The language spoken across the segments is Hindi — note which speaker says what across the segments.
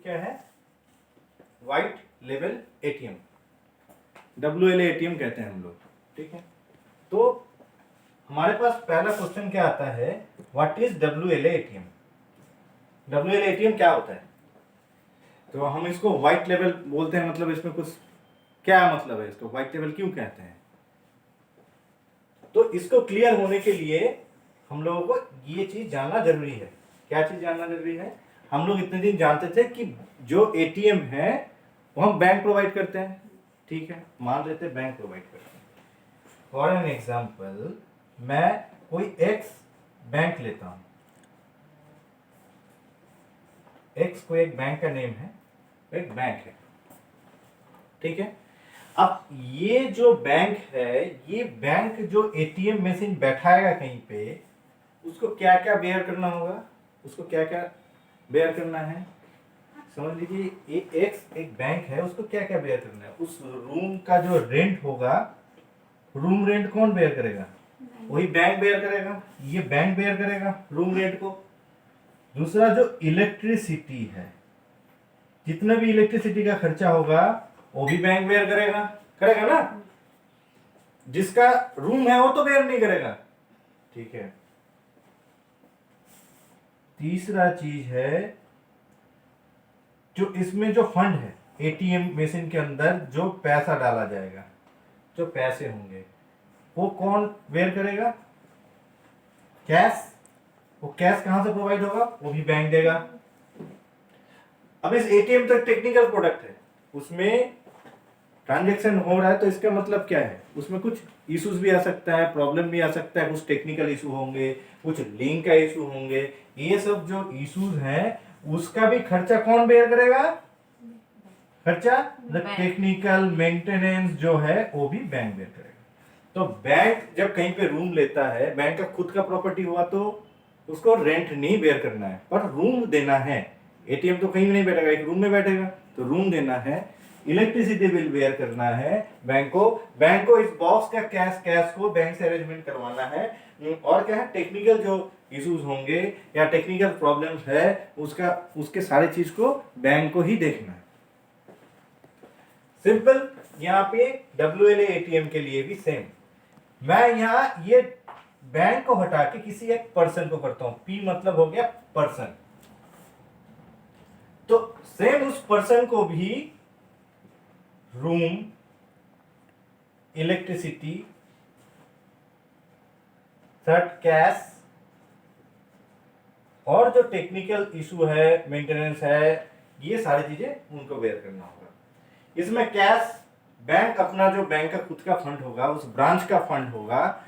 Speaker 1: क्या है? White level ATM, WLA ATM कहते हैं हम लोग, ठीक है। तो हमारे पास पहला क्वेश्चन क्या आता है, what is WLA ATM? WLA ATM क्या होता है? तो हम इसको व्हाइट लेवल बोलते हैं, मतलब इसमें कुछ क्या मतलब है, इसको व्हाइट लेवल क्यों कहते हैं? तो इसको क्लियर होने के लिए हम लोगों को ये चीज जानना जरूरी है। क्या चीज जानना जरूरी है? हम लोग इतने दिन जानते थे कि जो एटीएम है वो हम बैंक प्रोवाइड करते हैं, ठीक है, मान लेते हैं बैंक प्रोवाइड करते हैं। फॉर एन एग्जाम्पल, मैं कोई एक्स बैंक लेता हूं, एक्स को एक बैंक का नेम है, एक बैंक है, ठीक है। अब ये जो बैंक है, ये बैंक जो एटीएम मशीन बैठाएगा कहीं पे, उसको क्या क्या बेयर करना होगा, उसको क्या क्या बेयर करना है? समझ लीजिए एक्स एक बैंक है, उसको क्या क्या बेयर करना है? उस रूम का जो रेंट होगा, रूम रेंट कौन बेयर करेगा? वही बैंक बेयर करेगा, ये बैंक बेयर करेगा रूम रेंट को। दूसरा जो इलेक्ट्रिसिटी है, जितना भी इलेक्ट्रिसिटी का खर्चा होगा वो भी बैंक बेयर करेगा, करेगा ना? जिसका रूम है वो तो बेयर नहीं करेगा, ठीक है। तीसरा चीज है, जो इसमें जो फंड है एटीएम मशीन के अंदर, जो पैसा डाला जाएगा, जो पैसे होंगे, वो कौन बेयर करेगा? कैश। वो कैश कहां से प्रोवाइड होगा? वो भी बैंक देगा। अब इस एटीएम तक टेक्निकल प्रोडक्ट है, उसमें ट्रांजैक्शन हो रहा है, तो इसका मतलब क्या है? उसमें कुछ इश्यूज भी आ सकता है, प्रॉब्लम भी आ सकता है, कुछ टेक्निकल इशू होंगे, कुछ लिंक का इशू होंगे। ये सब जो इश्यूज हैं उसका भी खर्चा कौन बेयर करेगा? खर्चा टेक्निकल मेंटेनेंस जो है वो भी बैंक बेयर करेगा। तो बैंक जब कहीं पे रूम लेता है, बैंक का खुद का प्रॉपर्टी हुआ तो उसको रेंट नहीं बेयर करना है, पर रूम देना है। एटीएम तो कहीं भी नहीं बैठेगा, एक रूम में बैठेगा, तो रूम देना है। इलेक्ट्रिसिटी बिल बेयर करना है बैंक को इस बॉक्स का कैश को बैंक से अरेंजमेंट करवाना है। और क्या है, टेक्निकल जो इश्यूज होंगे या टेक्निकल प्रॉब्लम्स है उसके सारे चीज को बैंक को ही देखना है। सिंपल। यहाँ पे WLA एटीएम के लिए भी सेम, मैं यहाँ ये बैंक को हटा के किसी एक पर्सन को करता हूं, P मतलब हो गया पर्सन। तो सेम उस पर्सन को भी रूम, इलेक्ट्रिसिटी, थर्ड कैश, और जो टेक्निकल इशू है, मेंटेनेंस है, ये सारी चीजें उनको बेयर करना होगा। इसमें कैश, बैंक अपना जो बैंक का खुद का फंड होगा, उस ब्रांच का फंड होगा,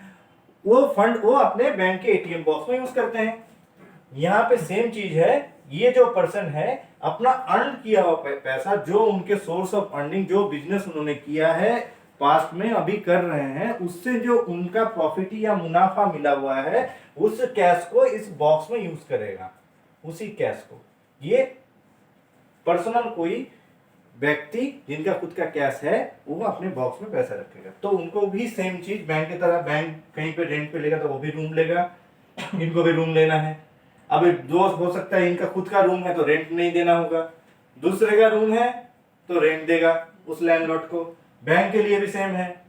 Speaker 1: वो फंड वो अपने बैंक के एटीएम बॉक्स में यूज करते हैं। यहाँ पे सेम चीज है, ये जो पर्सन है अपना अर्न किया हुआ पैसा, जो उनके सोर्स ऑफ अर्निंग, जो बिजनेस उन्होंने किया है पास्ट में, अभी कर रहे हैं, उससे जो उनका प्रॉफिट या मुनाफा मिला हुआ है, उस कैश को इस बॉक्स में यूज करेगा। उसी कैश को ये पर्सनल कोई व्यक्ति जिनका खुद का कैश है वो अपने बॉक्स में पैसा रखेगा। तो उनको भी सेम चीज बैंक की तरह, बैंक कहीं पे रेंट पे लेगा तो वो भी रूम लेगा, इनको भी रूम लेना है। अब दोस्त हो सकता है इनका खुद का रूम है तो रेंट नहीं देना होगा, दूसरे का रूम है तो रेंट देगा उस लैंडलॉर्ड को। बैंक के लिए भी सेम है।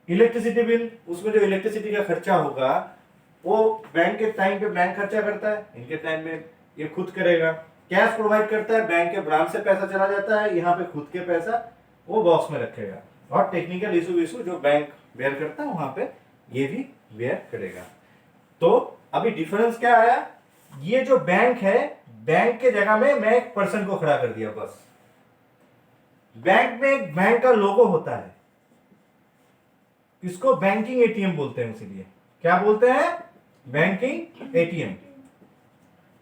Speaker 1: इलेक्ट्रिसिटी बिल, उसमें जो इलेक्ट्रिसिटी का खर्चा होगा वो बैंक के टाइम पे बैंक खर्चा करता है, इनके टाइम में ये खुद करेगा। कैश प्रोवाइड करता है, बैंक के ब्रांच से पैसा चला जाता है, यहाँ पे खुद के पैसा वो बॉक्स में रखेगा। और टेक्निकल इशू जो बैंक बेयर करता है वहां पे ये भी बेयर करेगा। तो अभी डिफरेंस क्या आया, ये जो बैंक है, बैंक के जगह में मैं एक पर्सन को खड़ा कर दिया बस। बैंक में एक बैंक का लोगो होता है, इसको बैंकिंग एटीएम बोलते हैं, इसीलिए क्या बोलते हैं? Banking ATM.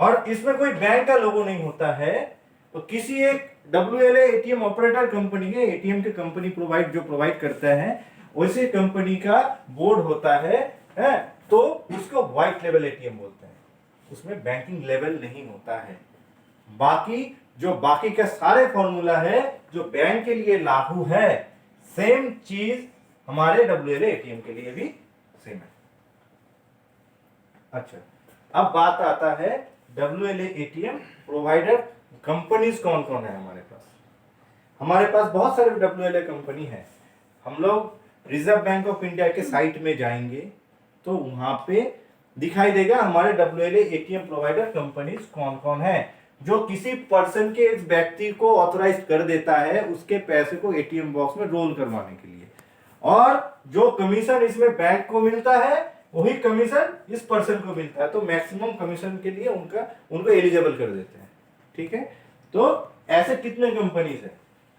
Speaker 1: और इसमें कोई बैंक का लोगो नहीं होता है, तो किसी एक WLA एटीएम ऑपरेटर कंपनी के एटीएम के कंपनी प्रोवाइड करता है, वैसे कंपनी का बोर्ड होता है, तो उसको व्हाइट लेवल एटीएम बोलते हैं, उसमें बैंकिंग लेवल नहीं होता है। बाकी का सारे फॉर्मूला है जो बैंक के लिए लागू है, सेम चीज हमारे WLA एटीएम के लिए भी सेम है। अच्छा, अब बात आता है WLA एटीएम प्रोवाइडर कंपनीज कौन कौन है हमारे पास बहुत सारे WLA कंपनी है। हम लोग रिजर्व बैंक ऑफ इंडिया के साइट में जाएंगे तो वहां पे दिखाई देगा हमारे WLA ATM प्रोवाइडर कंपनीज कौन कौन है, जो किसी पर्सन के इस व्यक्ति को ऑथराइज कर देता है उसके पैसे को ATM बॉक्स में रोल करवाने के लिए, और जो कमीशन इसमें बैंक को मिलता है वही कमीशन इस पर्सन को मिलता है, तो मैक्सिमम कमीशन के लिए उनको एलिजिबल कर देते हैं। ठीक है, तो ऐसे कितने कंपनीज है,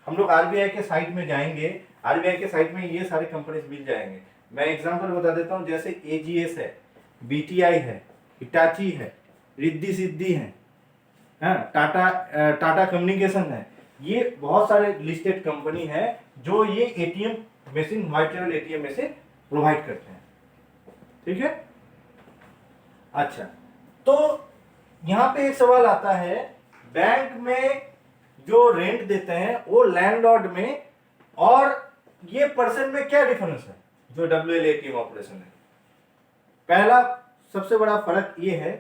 Speaker 1: हम लोग RBI के साइट में जाएंगे, RBI के साइट में ये सारे कंपनीज मिल जाएंगे। मैं एग्जांपल बता देता हूं, जैसे AGS है, BTI है, हिटाची है, रिद्धि सिद्धि है, टाटा कम्युनिकेशन है, ये बहुत सारे लिस्टेड कंपनी है जो ये ATM machine, white level ATM machine provide करते हैं। ठीक है, अच्छा, तो यहां पे एक सवाल आता है, बैंक में जो रेंट देते हैं वो लैंडलॉर्ड में और ये पर्सन में क्या डिफरेंस है जो WLA ATM ऑपरेशन है। पहला सबसे बड़ा फर्क ये है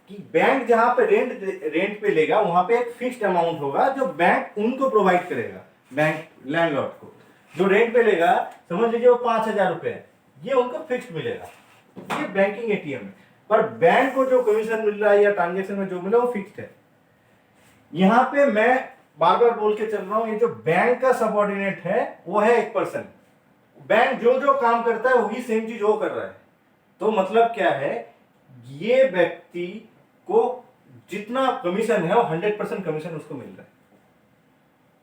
Speaker 1: कि बैंक जहां पे रेंट पे लेगा वहां पे एक फिक्स्ड अमाउंट होगा जो बैंक उनको प्रोवाइड करेगा, बैंक लैंडलॉर्ड को। जो रेंट पे लेगा, समझ लीजिए वो 5,000 रुपए है, ये उनको फिक्स्ड मिलेगा, ये बैंकिंग ATM है। पर बैंक को जो कमीशन मिल रहा है या ट्रांजेक्शन में जो मिला वो फिक्स्ड है। यहां पे मैं बार बार बोल के चल रहा हूं, ये जो बैंक का सबऑर्डिनेट है वो है एक पर्सन, बैंक जो जो काम करता है वही सेम चीज वो कर रहा है। तो मतलब क्या है, ये व्यक्ति को जितना कमीशन है वो 100% कमीशन उसको मिल रहा है।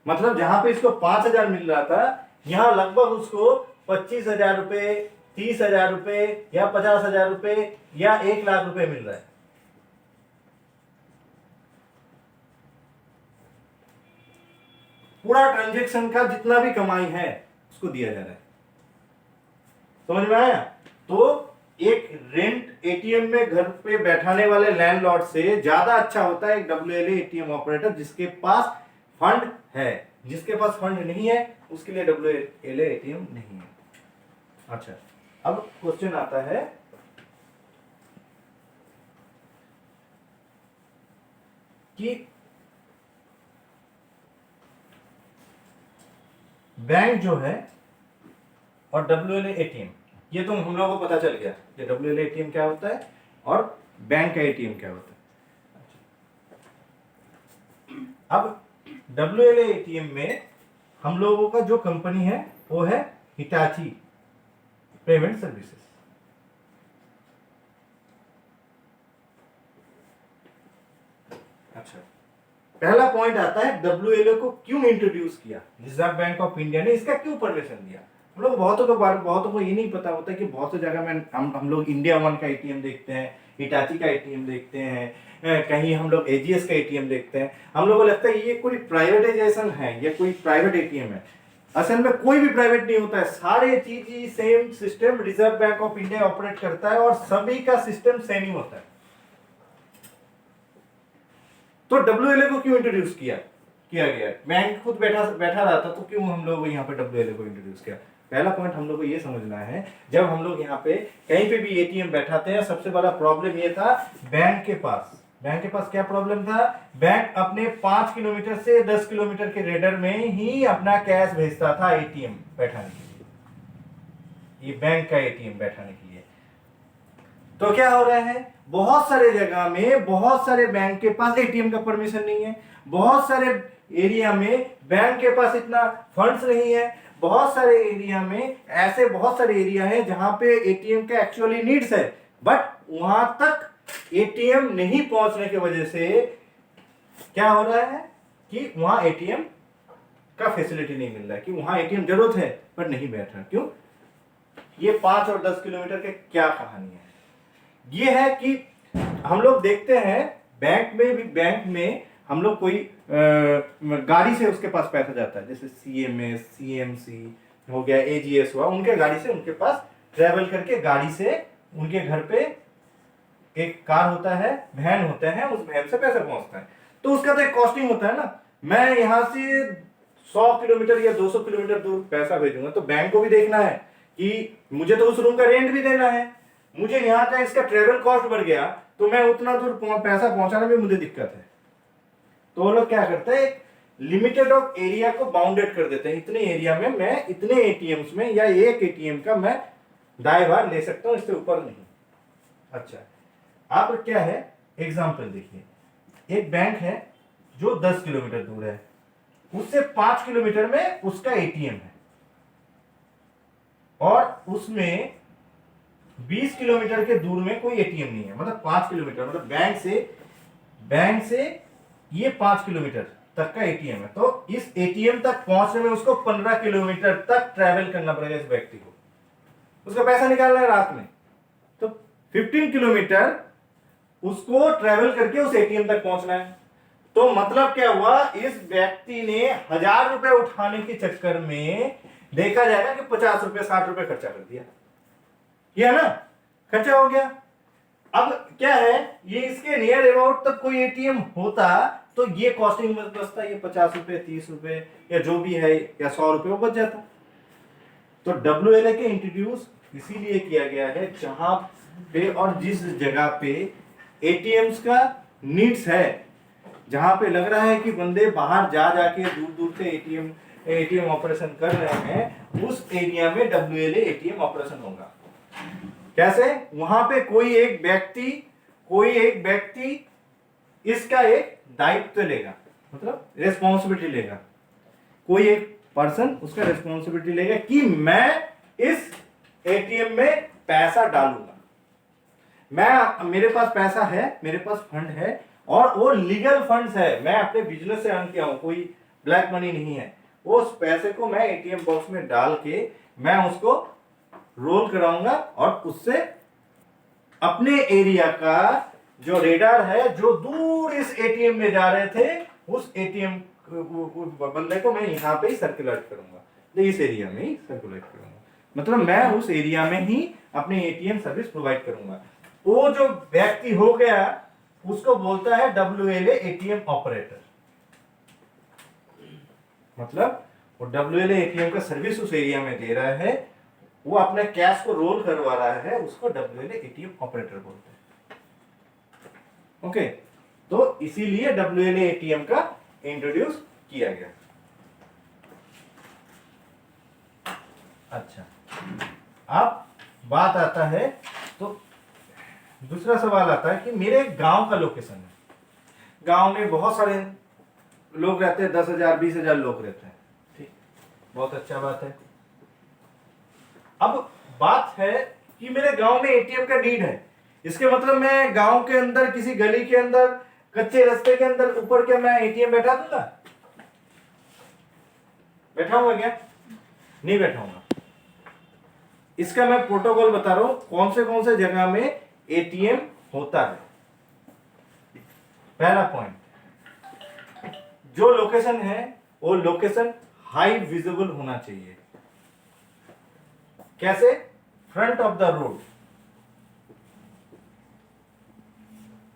Speaker 1: मतलब जहां पे इसको 5,000 मिल रहा था, यहां लगभग उसको 25,000 रुपए, 30,000 रुपए या 50,000 रुपए या 1,00,000 रुपए मिल रहा है। पूरा ट्रांजेक्शन का जितना भी कमाई है उसको दिया जा रहा है। समझ में आया? तो एक रेंट ATM में घर पे बैठाने वाले लैंडलॉर्ड से ज्यादा अच्छा होता है एक WLA ATM ऑपरेटर जिसके पास फंड है। जिसके पास फंड नहीं है उसके लिए WLA ATM नहीं है। अच्छा, अब क्वेश्चन आता है कि बैंक जो है और WLA ATM, ये तो हम लोगों को पता चल गया कि WLA ATM क्या होता है और बैंक का ATM क्या होता है। अब WLA ATM में हम लोगों का जो कंपनी है वो है हिटाची पेमेंट सर्विसेज। अच्छा, पहला पॉइंट आता है WLA को क्यों इंट्रोड्यूस किया, रिजर्व बैंक ऑफ इंडिया ने इसका क्यों परमिशन दिया। हम लोग बहुतों को ये नहीं पता होता कि बहुत सी जगह में हम लोग इंडिया वन का ATM देखते हैं, हिटाची का ATM देखते हैं, कहीं हम लोग AGS का ATM देखते हैं। हम लोगों को लगता है ये कोई प्राइवेटाइजेशन है, ये कोई प्राइवेट ATM है। असल में कोई भी प्राइवेट नहीं होता है, सारे चीज same system reserve bank of India operate करता है और सभी का सिस्टम सेम ही होता है। तो WLA को क्यों इंट्रोड्यूस किया गया, बैंक खुद बैठा रहा था तो क्यों हम लोग यहाँ पे WLA को इंट्रोड्यूस किया। पहला पॉइंट हम लोग को ये समझना है, जब हम लोग यहाँ पे कहीं पे भी ATM बैठाते हैं, सबसे बड़ा प्रॉब्लम ये था बैंक के पास क्या प्रॉब्लम था, बैंक अपने 5 किलोमीटर से 10 किलोमीटर के रेडर में ही अपना कैश भेजता था ATM बैठाने के लिए, ये बैंक का ATM बैठाने के लिए। तो क्या हो रहा है, बहुत सारे जगह में बहुत सारे बैंक के पास ATM का परमिशन नहीं है, बहुत सारे एरिया में बैंक के पास इतना फंड्स नहीं है, बहुत सारे एरिया में ऐसे बहुत सारे एरिया है जहां पे ATM का एक्चुअली नीड्स है, बट वहां तक ATM नहीं पहुंचने की वजह से क्या हो रहा है कि वहां ATM का फैसिलिटी नहीं मिल रहा है, कि वहां ATM जरूरत है पर नहीं बैठ रहा। क्यों? ये 5 और 10 किलोमीटर के क्या कहानी है, ये है कि हम लोग देखते हैं बैंक में हम लोग कोई गाड़ी से उसके पास पैसा जाता है, जैसे CMS, CMC हो गया, AGS हुआ, उनके गाड़ी से उनके पास ट्रेवल करके गाड़ी से उनके घर पे एक कार होता है, वैन होता है, उस वैन से पैसा पहुंचता है। तो उसका तो एक कॉस्टिंग होता है ना, मैं यहाँ से 100 किलोमीटर या 200 किलोमीटर दूर पैसा भेजूंगा तो बैंक को भी देखना है कि मुझे तो उस रूम का रेंट भी देना है, मुझे यहाँ का इसका ट्रेवल कॉस्ट बढ़ गया तो मैं उतना दूर पैसा पहुंचाने में मुझे दिक्कत है। तो वो लोग क्या करते हैं, लिमिटेड ऑफ एरिया को बाउंडेड कर देते हैं, इतने एरिया में मैं इतने एटीएम्स में या एक एटीएम का मैं दाएं बार ले सकता हूं, इससे ऊपर नहीं। अच्छा, आप क्या है एग्जांपल देखिए, एक बैंक है जो 10 किलोमीटर दूर है, उससे 5 किलोमीटर में उसका एटीएम है, और उसमें 20 किलोमीटर के दूर में कोई एटीएम नहीं है। मतलब 5 किलोमीटर, मतलब बैंक से ये 5 किलोमीटर तक का एटीएम है, तो इस एटीएम तक पहुंचने में उसको 15 किलोमीटर तक ट्रैवल करना पड़ेगा इस व्यक्ति को। उसका पैसा निकालना है रात में, तो 15 किलोमीटर उसको ट्रैवल करके उस एटीएम तक पहुंचना है। तो मतलब क्या हुआ, इस व्यक्ति ने 1000 रुपए उठाने के चक्कर में देखा जाएगा कि 50 रुपए 60 रुपए खर्चा कर दिया, ये ना खर्चा हो गया। अब क्या है, ये इसके नियर अबाउट तक कोई एटीएम होता तो ये कॉस्टिंग में बचता, ये 50 रुपए 30 रुपए या जो भी है या 100 रुपए वो बच जाता। तो WLA के इंट्रोड्यूस इसीलिए किया गया है जहां पे और जिस जगह पे एटीएम्स का नीड्स है, जहां पे लग रहा है कि बंदे बाहर जा जाके दूर दूर से एटीएम ऑपरेशन कर रहे हैं, उस एरिया में WLA एटीएम ऑपरेशन होगा। कैसे, वहां पे कोई एक व्यक्ति इसका एक दायित्व लेगा, मतलब रिस्पॉन्सिबिलिटी लेगा, कोई एक पर्सन उसका रिस्पॉन्सिबिलिटी लेगा कि मैं इस एटीएम में पैसा डालूंगा, मेरे पास पैसा है, मेरे पास फंड है, और वो लीगल फंड्स है, मैं अपने बिजनेस से अर्न किया हूं, कोई ब्लैक मनी नहीं है। उस पैसे को मैं एटीएम बॉक्स में डाल के मैं उसको रोल कराऊंगा, और उससे अपने एरिया का जो रेडार है, जो दूर इस एटीएम में जा रहे थे, उस एटीएम बंदे को मैं यहां पे ही सर्कुलेट करूंगा, इस एरिया में ही सर्कुलेट करूंगा, मतलब मैं उस एरिया में ही अपनी एटीएम सर्विस प्रोवाइड करूंगा। वो जो व्यक्ति हो गया उसको बोलता है WLA एटीएम ऑपरेटर, मतलब वो WLA एटीएम का सर्विस उस एरिया में दे रहा है, वो अपने कैश को रोल करवा रहा है, उसको WLA एटीएम ऑपरेटर बोलते हैं। ओके, तो इसीलिए WLA एटीएम का इंट्रोड्यूस किया गया। अच्छा, अब बात आता है, तो दूसरा सवाल आता है कि मेरे गांव का लोकेशन है, गांव में बहुत सारे लोग रहते हैं, 10,000 20,000 लोग रहते हैं, ठीक, बहुत अच्छा बात है। अब बात है कि मेरे गांव में एटीएम का नीड है, इसके मतलब मैं गांव के अंदर किसी गली के अंदर कच्चे रास्ते के अंदर ऊपर क्या मैं एटीएम बैठा दूंगा? बैठाऊंगा क्या? नहीं बैठाऊंगा। इसका मैं प्रोटोकॉल बता रहा हूं, कौन से जगह में एटीएम होता है। पहला पॉइंट, जो लोकेशन है वो लोकेशन हाई विजिबल होना चाहिए। कैसे? Front of the road.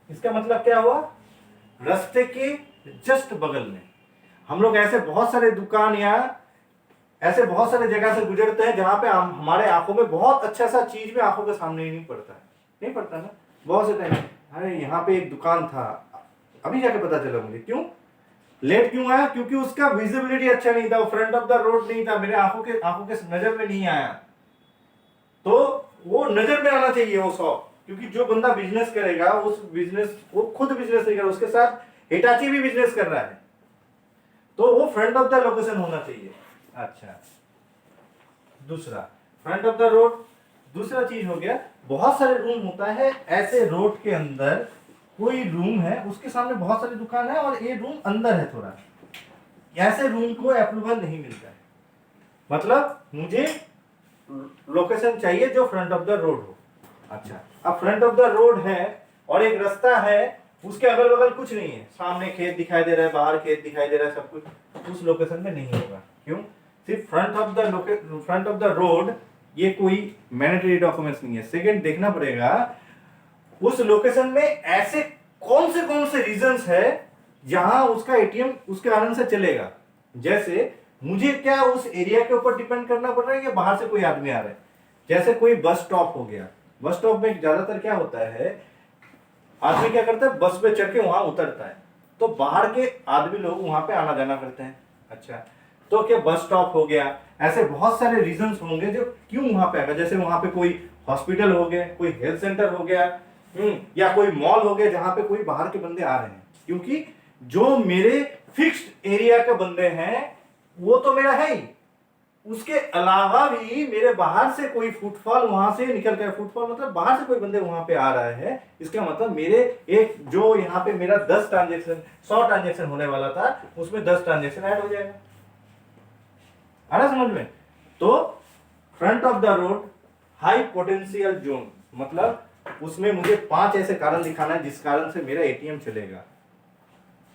Speaker 1: इसका मतलब क्या हुआ? रास्ते के जस्ट बगल में। हम लोग ऐसे बहुत सारे दुकान या ऐसे बहुत सारे जगह से गुजरते हैं जहां पे हमारे आंखों में बहुत अच्छा सा चीज भी आंखों के सामने ही नहीं पड़ता है, नहीं पड़ता ना। बहुत से टाइम अरे यहाँ पे एक दुकान था, अभी जाके पता चला मुझे। क्यों लेट क्यों आया? क्योंकि उसका विजिबिलिटी अच्छा नहीं था, वो फ्रंट ऑफ द रोड नहीं था, मेरे आंखों के नजर में नहीं आया। तो वो नजर में आना चाहिए वो शॉप, क्योंकि जो बंदा बिजनेस करेगा वो खुद बिजनेस नहीं कर रहा, उसके साथ हिटाची भी बिजनेस कर रहा है, तो वो फ्रंट ऑफ द लोकेशन होना चाहिए। अच्छा, दूसरा फ्रंट ऑफ द रोड। दूसरा चीज हो गया, बहुत सारे रूम होता है ऐसे रोड के अंदर, कोई रूम है उसके सामने बहुत सारी दुकान है और ये रूम अंदर है थोड़ा, ऐसे रूम को अप्रूवल नहीं मिलता है। मतलब मुझे लोकेशन चाहिए जो फ्रंट ऑफ द रोड हो। अच्छा, अब फ्रंट ऑफ द रोड है और एक रास्ता है, उसके अगल बगल कुछ नहीं है, सामने खेत दिखाई दे रहा है, बाहर खेत दिखाई दे रहा है, सब कुछ, उस लोकेशन में नहीं होगा। क्यों? सिर्फ फ्रंट ऑफ द रोड ये कोई मैंडेटरी डॉक्यूमेंट्स नहीं है। सेकंड, देखना पड़ेगा उस लोकेशन में ऐसे कौन से रीजंस है जहां उसका एटीएम उसके आनंद से चलेगा। जैसे मुझे क्या उस एरिया के ऊपर डिपेंड करना पड़ रहा है कि बाहर से कोई आदमी आ रहा है। जैसे कोई बस स्टॉप हो गया, बस स्टॉप में ज्यादातर क्या होता है, आदमी क्या करता है, बस पे चढ़ के वहां उतरता है, तो बाहर के आदमी लोग वहां पे आना जाना करते हैं। अच्छा, तो क्या बस स्टॉप हो गया, ऐसे बहुत सारे रीजंस होंगे जो क्यों वहां पे आएगा। जैसे वहां पे कोई हॉस्पिटल हो गया, कोई हेल्थ सेंटर हो गया, या कोई मॉल हो गया जहां पे कोई बाहर के बंदे आ रहे हैं। क्योंकि जो मेरे फिक्स्ड एरिया के बंदे हैं वो तो मेरा है ही, उसके अलावा भी मेरे बाहर से कोई फुटफॉल वहां से निकल कर, फुटफॉल मतलब बाहर से कोई बंदे वहां पे आ रहा है, इसका मतलब मेरे एक जो यहाँ पे मेरा 10 ट्रांजेक्शन 100 ट्रांजेक्शन होने वाला था उसमें 10 ट्रांजेक्शन ऐड हो जाएगा। आ रहा समझ में। तो front of the road high potential zone, मतलब उसमें मुझे 5 ऐसे कारण दिखाना है जिस कारण से मेरा एटीएम चलेगा।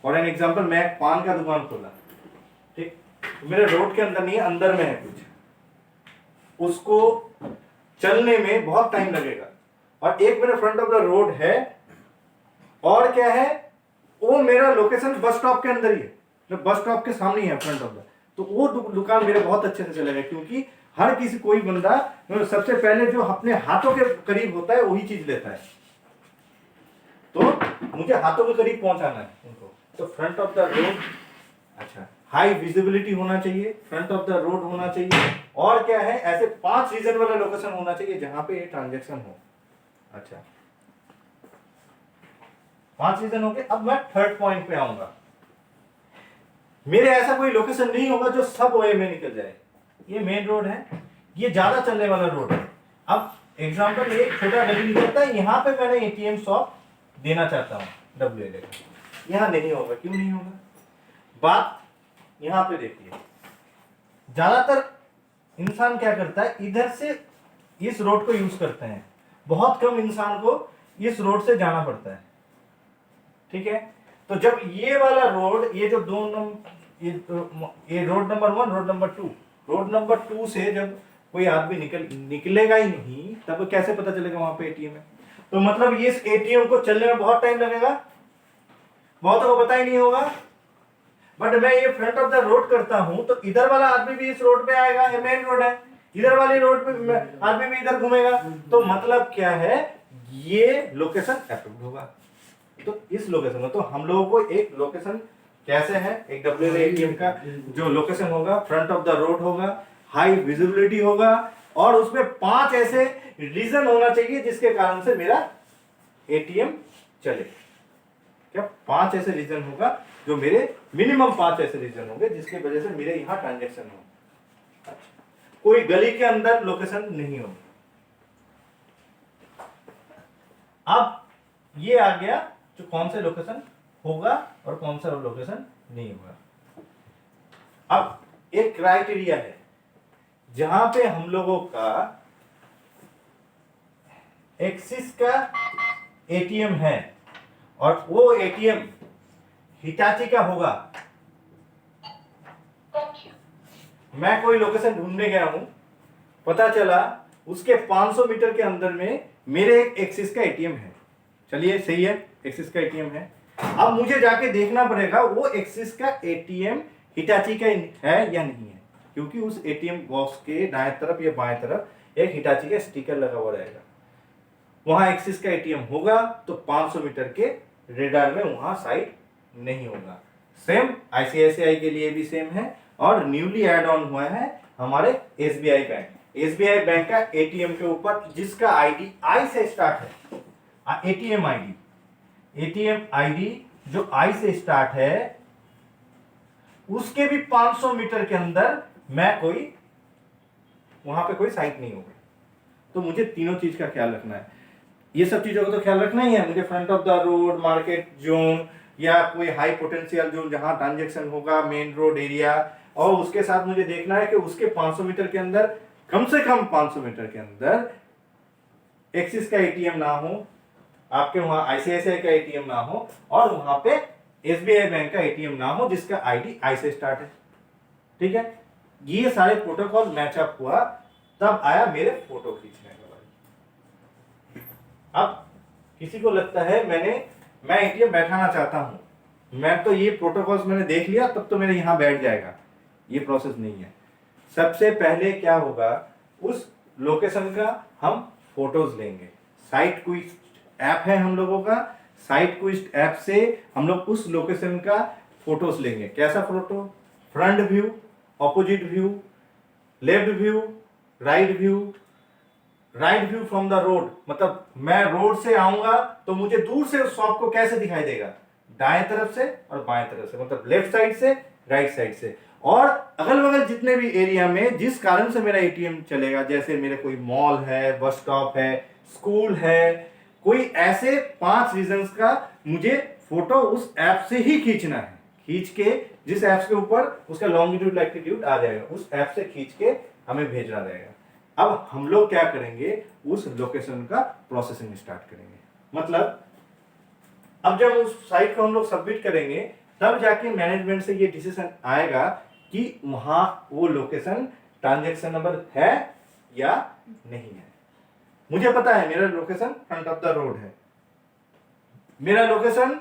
Speaker 1: फॉर एन एग्जांपल, मैं एक पान का दुकान खोला, ठीक, मेरे रोड के अंदर नहीं है, अंदर में है कुछ, उसको चलने में बहुत टाइम लगेगा। और एक मेरे फ्रंट ऑफ द रोड है, और क्या है, वो मेरा लोकेशन बस स्टॉप के अंदर ही है, मतलब बस स्टॉप के सामने ही है फ्रंट ऑफ द, तो वो दुकान मेरे बहुत अच्छे से चलेगा। क्योंकि हर किसी कोई बंदा सबसे पहले जो अपने हाथों के करीब होता है वही चीज लेता है, तो मुझे हाथों के करीब पहुंचाना है उनको। तो फ्रंट ऑफ द रोड, अच्छा, हाई विजिबिलिटी होना चाहिए, फ्रंट ऑफ द रोड होना चाहिए, और क्या है, ऐसे 5 रीजन वाला लोकेशन होना चाहिए जहां पे ये ट्रांजेक्शन हो। अच्छा, 5 रीजन हो गए। अब मैं थर्ड पॉइंट पे आऊंगा। मेरे ऐसा कोई लोकेशन नहीं होगा जो सब वे में निकल जाए। ये मेन रोड है, ये ज्यादा चलने वाला रोड है। अब एग्जांपल, एक छोटा गली निकलता है, यहां पे मैंने एटीएम शॉप देना चाहता हूं WLA का, यहां नहीं होगा। क्यों नहीं होगा? बात यहां पे देखिए, ज्यादातर इंसान क्या करता है, इधर से इस रोड को यूज करते हैं, बहुत कम इंसान को इस रोड से जाना पड़ता है, ठीक है। तो जब ये वाला रोड, ये जो ये रोड नंबर 1, रोड नंबर 2 से जब कोई आदमी निकलेगा ही नहीं, तब कैसे पता चलेगा वहां पे एटीएम है। तो मतलब इस एटीएम को चलने में बहुत टाइम लगेगा, बहुत को पता ही नहीं होगा। बट मैं ये फ्रंट ऑफ द रोड करता हूं तो इधर वाला आदमी भी इस रोड पे आएगा, ये मेन रोड है, इधर वाली रोड पे आदमी भी इधर घूमेगा। तो मतलब क्या है, ये लोकेशन अप्रूव्ड होगा। तो इस लोकेशन में, तो हम लोगों को एक लोकेशन कैसे है, एक WLA एटीएम का जो लोकेशन होगा, फ्रंट ऑफ द रोड होगा, हाई विजिबिलिटी होगा, और उसमें 5 ऐसे रीजन होना चाहिए जिसके कारण से मेरा एटीएम चले। क्या 5 ऐसे रीजन होगा जो मेरे, मिनिमम 5 ऐसे रीजन होंगे जिसकी वजह से मेरे यहां ट्रांजेक्शन हो। अच्छा, कोई गली के अंदर लोकेशन नहीं होगी। अब ये आ गया जो कौन से लोकेशन होगा और कौन सा लोकेशन नहीं होगा। अब एक क्राइटेरिया है जहां पे हम लोगों का एक्सिस का एटीएम है और वो एटीएम हिटाची का होगा। मैं कोई लोकेशन ढूंढने गया हूं, पता चला उसके 500 मीटर के अंदर में मेरे एक एक्सिस का एटीएम है। चलिए सही है, एक्सिस का एटीएम है। अब मुझे जाके देखना पड़ेगा वो एक्सिस का एटीएम हिटाची का है या नहीं है, क्योंकि उस एटीएम बॉक्स के दाएं तरफ या बाएं तरफ एक हिटाची का स्टिकर लगा हुआ रहेगा। वहां एक्सिस का एटीएम होगा तो 500 मीटर के रेडार में वहां साइट नहीं होगा। सेम आईसीआईसीआई के लिए भी सेम है, और न्यूली ऐड ऑन हुआ है हमारे एसबीआई बैंक। एसबीआई बैंक का एटीएम के ऊपर जिसका आईडी आई से स्टार्ट है, एटीएम आईडी जो आई से स्टार्ट है, उसके भी 500 मीटर के अंदर मैं कोई, वहां पे कोई साइट नहीं होगी। तो मुझे तीनों चीज का ख्याल रखना है। ये सब चीजों का तो ख्याल रखना ही है मुझे, front of the road, market zone, या कोई हाई पोटेंशियल जोन जहां ट्रांजेक्शन होगा, मेन रोड एरिया, और उसके साथ मुझे देखना है कि उसके 500 मीटर के अंदर, कम से कम 500 मीटर के अंदर एक्सिस का एटीएम ना हो, आपके वहां आईसीआईसीआई का एटीएम ना हो, और वहां पे एसबीआई बैंक का एटीएम ना हो जिसका आईडी आई से स्टार्ट है। ठीक है, ये सारे प्रोटोकॉल मैचअप हुआ, तब आया मेरे फोटो खींचने का बारी। अब किसी को लगता है मैं एटीएम बैठाना चाहता हूं, मैं तो ये प्रोटोकॉल्स मैंने देख लिया तब तो मेरे यहां बैठ जाएगा, ये प्रोसेस नहीं है। सबसे पहले क्या होगा, उस लोकेशन का हम फोटोज लेंगे। साइट कोई ऐप है हम लोगों का, साइट क्विस्ट ऐप से हम लोग उस लोकेशन का फोटोज लेंगे। कैसा photo? Front view, opposite view, left view, right view. Right view from the road, मतलब मैं रोड से आऊंगा तो मुझे दूर से उस शॉप को कैसे दिखाई देगा? दाएं तरफ से और बाएं तरफ से, मतलब लेफ्ट साइड से, राइट साइड से। और अगल बगल जितने भी एरिया में जिस कारण से मेरा एटीएम चलेगा, जैसे मेरे कोई मॉल है, बस स्टॉप है, स्कूल है, कोई ऐसे 5 रीजंस का मुझे फोटो उस ऐप से ही खींचना है। खींच के जिस ऐप के ऊपर उसका लॉन्गिट्यूड लैटिट्यूड आ जाएगा, उस ऐप से खींच के हमें भेजना रहेगा। अब हम लोग क्या करेंगे? उस लोकेशन का प्रोसेसिंग स्टार्ट करेंगे। मतलब अब जब उस साइट को हम लोग सबमिट करेंगे, तब जाके मैनेजमेंट से ये डिसीजन आएगा कि वहां वो लोकेशन ट्रांजैक्शन नंबर है या नहीं है। मुझे पता है मेरा location front of the road है, मेरा लोकेशन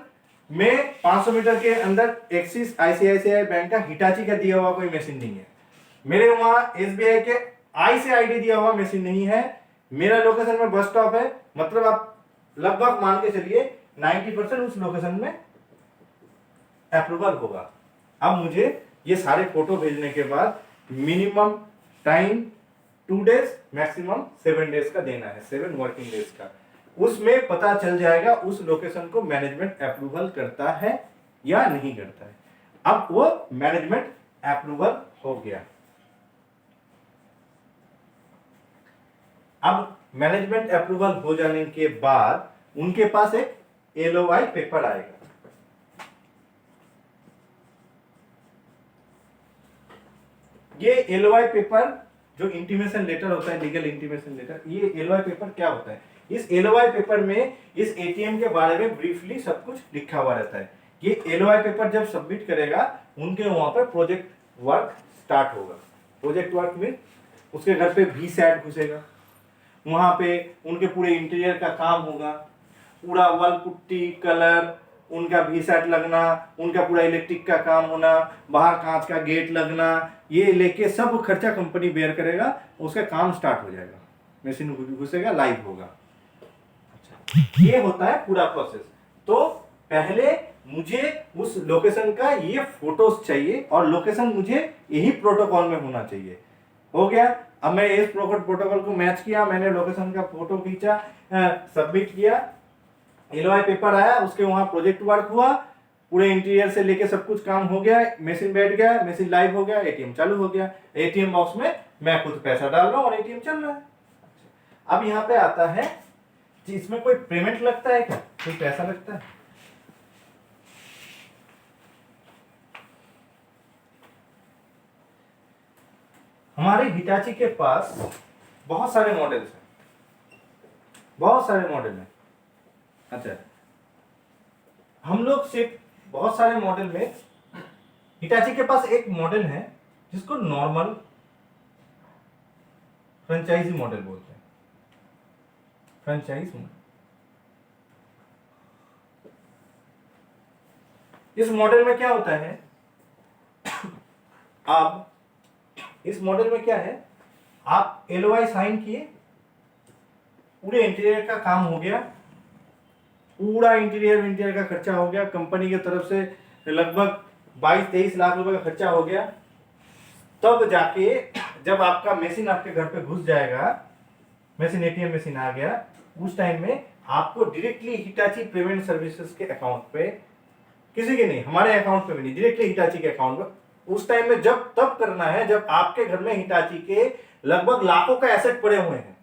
Speaker 1: में 500 मीटर के अंदर एक्सिस आईसीआईसीआई बैंक का हिटाची का दिया हुआ कोई मशीन नहीं है, मेरे वहां एसबीआई के आई से आईडी दिया हुआ मशीन नहीं है, मेरा लोकेशन में बस स्टॉप है। मतलब आप लगभग मान के चलिए 90% उस लोकेशन में अप्रूवल होगा। अब मुझे ये सारे फोटो भेजने के बाद minimum time 2 days, maximum 7 days का देना है, 7 वर्किंग डेज का। उसमें पता चल जाएगा उस लोकेशन को मैनेजमेंट अप्रूवल करता है या नहीं करता है। अब वो मैनेजमेंट अप्रूवल हो गया। अब मैनेजमेंट अप्रूवल हो जाने के बाद उनके पास एक एलओआई पेपर आएगा। ये एलओआई पेपर जो इंटीमेशन लेटर होता है, लीगल इंटीमेशन लेटर, ये एलओआई पेपर क्या होता है? इस एलओआई पेपर में इस एटीएम के बारे में ब्रीफली सब कुछ लिखा हुआ रहता है। ये एलओआई पेपर जब सबमिट करेगा, उनके वहां पर प्रोजेक्ट वर्क स्टार्ट होगा। प्रोजेक्ट वर्क में उसके घर पे वीसैट घुसेगा, वहां पे उनके पूरे इंटीरियर का काम होगा, पूरा वॉल पुट्टी, कलर, उनका वीसैट लगना, उनका पूरा इलेक्ट्रिक का काम होना, बाहर कांच का गेट लगना, ये लेके सब खर्चा कंपनी बेयर करेगा। उसका काम स्टार्ट हो जाएगा, मशीन घुसेगा, लाइव होगा। अच्छा, ये होता है पूरा प्रोसेस। तो पहले मुझे उस लोकेशन का ये फोटोज चाहिए और लोकेशन मुझे यही प्रोटोकॉल में होना चाहिए। हो गया। अब मैं इस प्रोटोकॉल को मैच किया, मैंने लोकेशन का फोटो खींचा, सबमिट किया, एलओआई पेपर आया, उसके वहां प्रोजेक्ट वर्क हुआ, पूरे इंटीरियर से लेके सब कुछ काम हो गया, मशीन बैठ गया, मशीन लाइव हो गया, एटीएम चालू हो गया। एटीएम बॉक्स में मैं खुद पैसा डाल रहा हूं और एटीएम चल रहा है। अब यहाँ पे आता है कि इसमें कोई पेमेंट लगता है क्या? कोई पैसा लगता है? हमारे हिटाची के पास बहुत सारे मॉडल्स हैं, बहुत सारे मॉडल हैं। अच्छा, हम लोग सिर्फ बहुत सारे मॉडल में, हिटाची के पास एक मॉडल है जिसको नॉर्मल फ्रेंचाइजी मॉडल बोलते हैं। फ्रेंचाइज मॉडल, इस मॉडल में क्या होता है? अब इस मॉडल में क्या है, आप एलओआई साइन किए, पूरे इंटीरियर का काम हो गया, पूरा इंटीरियर का खर्चा हो गया, कंपनी की तरफ से लगभग 22-23 लाख रुपए का खर्चा हो गया। तब जाके जब आपका मशीन आपके घर पे घुस जाएगा, मशीन एटीएम मशीन आ गया, उस टाइम में आपको डायरेक्टली हिटाची पेमेंट सर्विसेज के अकाउंट पे, किसी के नहीं, हमारे अकाउंट पे भी नहीं, डायरेक्टली हिटाची के अकाउंट पे उस टाइम में जब तब करना है जब आपके घर में हिटाची के लगभग लाखों का एसेट पड़े हुए हैं,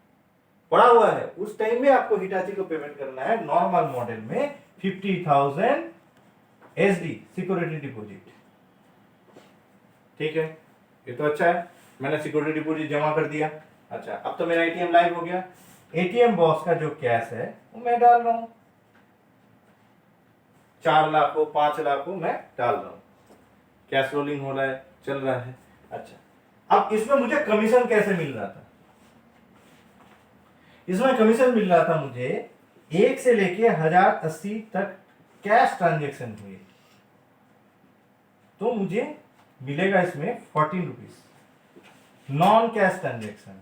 Speaker 1: पड़ा हुआ है, उस टाइम में आपको हिटाची को पेमेंट करना है। नॉर्मल मॉडल में 50,000 एसडी सिक्योरिटी डिपॉजिट। ठीक है, ये तो अच्छा है, मैंने सिक्योरिटी डिपॉजिट जमा कर दिया। अच्छा, अब तो मेरा एटीएम लाइव हो गया। एटीएम बॉक्स का जो कैश है वो मैं डाल रहा हूं, 4 लाख हो, 5 लाख हो, मैं डाल रहा हूं, कैश रोलिंग हो रहा है, चल रहा है। अच्छा, अब इसमें मुझे कमीशन कैसे मिल रहा था? इसमें कमीशन मिल रहा था मुझे 1 से लेके 1080 तक कैश ट्रांजेक्शन हुए तो मुझे मिलेगा इसमें 14 रुपीज। नॉन कैश ट्रांजेक्शन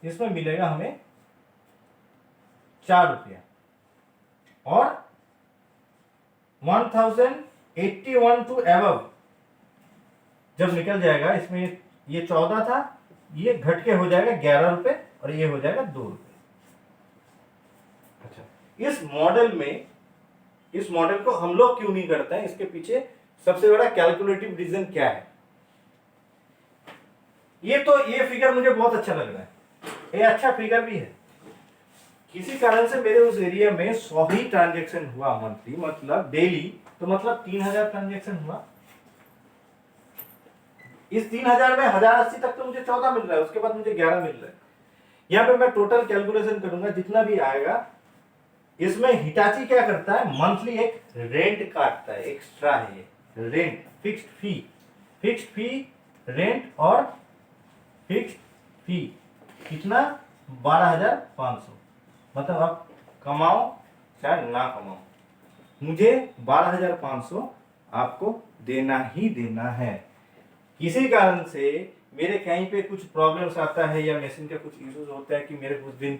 Speaker 1: इसमें मिलेगा हमें 4 रुपया। और 1081 टू एबव जब निकल जाएगा, इसमें ये 14 था, ये घट के हो जाएगा 11 रुपए और ये हो जाएगा 2 रुपए। अच्छा, इस मॉडल को हम लोग क्यों नहीं करते हैं, इसके पीछे सबसे बड़ा कैलकुलेटिव रीजन क्या है? ये फिगर मुझे बहुत अच्छा लग रहा है, ये अच्छा फिगर भी है। किसी कारण से मेरे उस एरिया में 100 ही ट्रांजेक्शन हुआ मंथली, मतलब डेली, तो मतलब 3000 ट्रांजेक्शन हुआ। इस 3000 में 1080 तक तो मुझे 14 मिल रहा है, उसके बाद मुझे 11 मिल रहा है। यहां पे मैं टोटल कैलकुलेशन करूंगा, जितना भी आएगा, इसमें हिटाची क्या करता है, मंथली एक रेंट काटता है, एक्स्ट्रा है ये रेंट, फिक्स्ड फी रेंट और फिक्स्ड फी कितना, 12,500। मतलब आप कमाओ चाहे ना कमाओ, मुझे 12,500 आपको देना ही देना है। किसी कारण से मेरे कहीं पे कुछ प्रॉब्लम्स आता है या मशीन का कुछ इश्यूज होता है कि मेरे कुछ दिन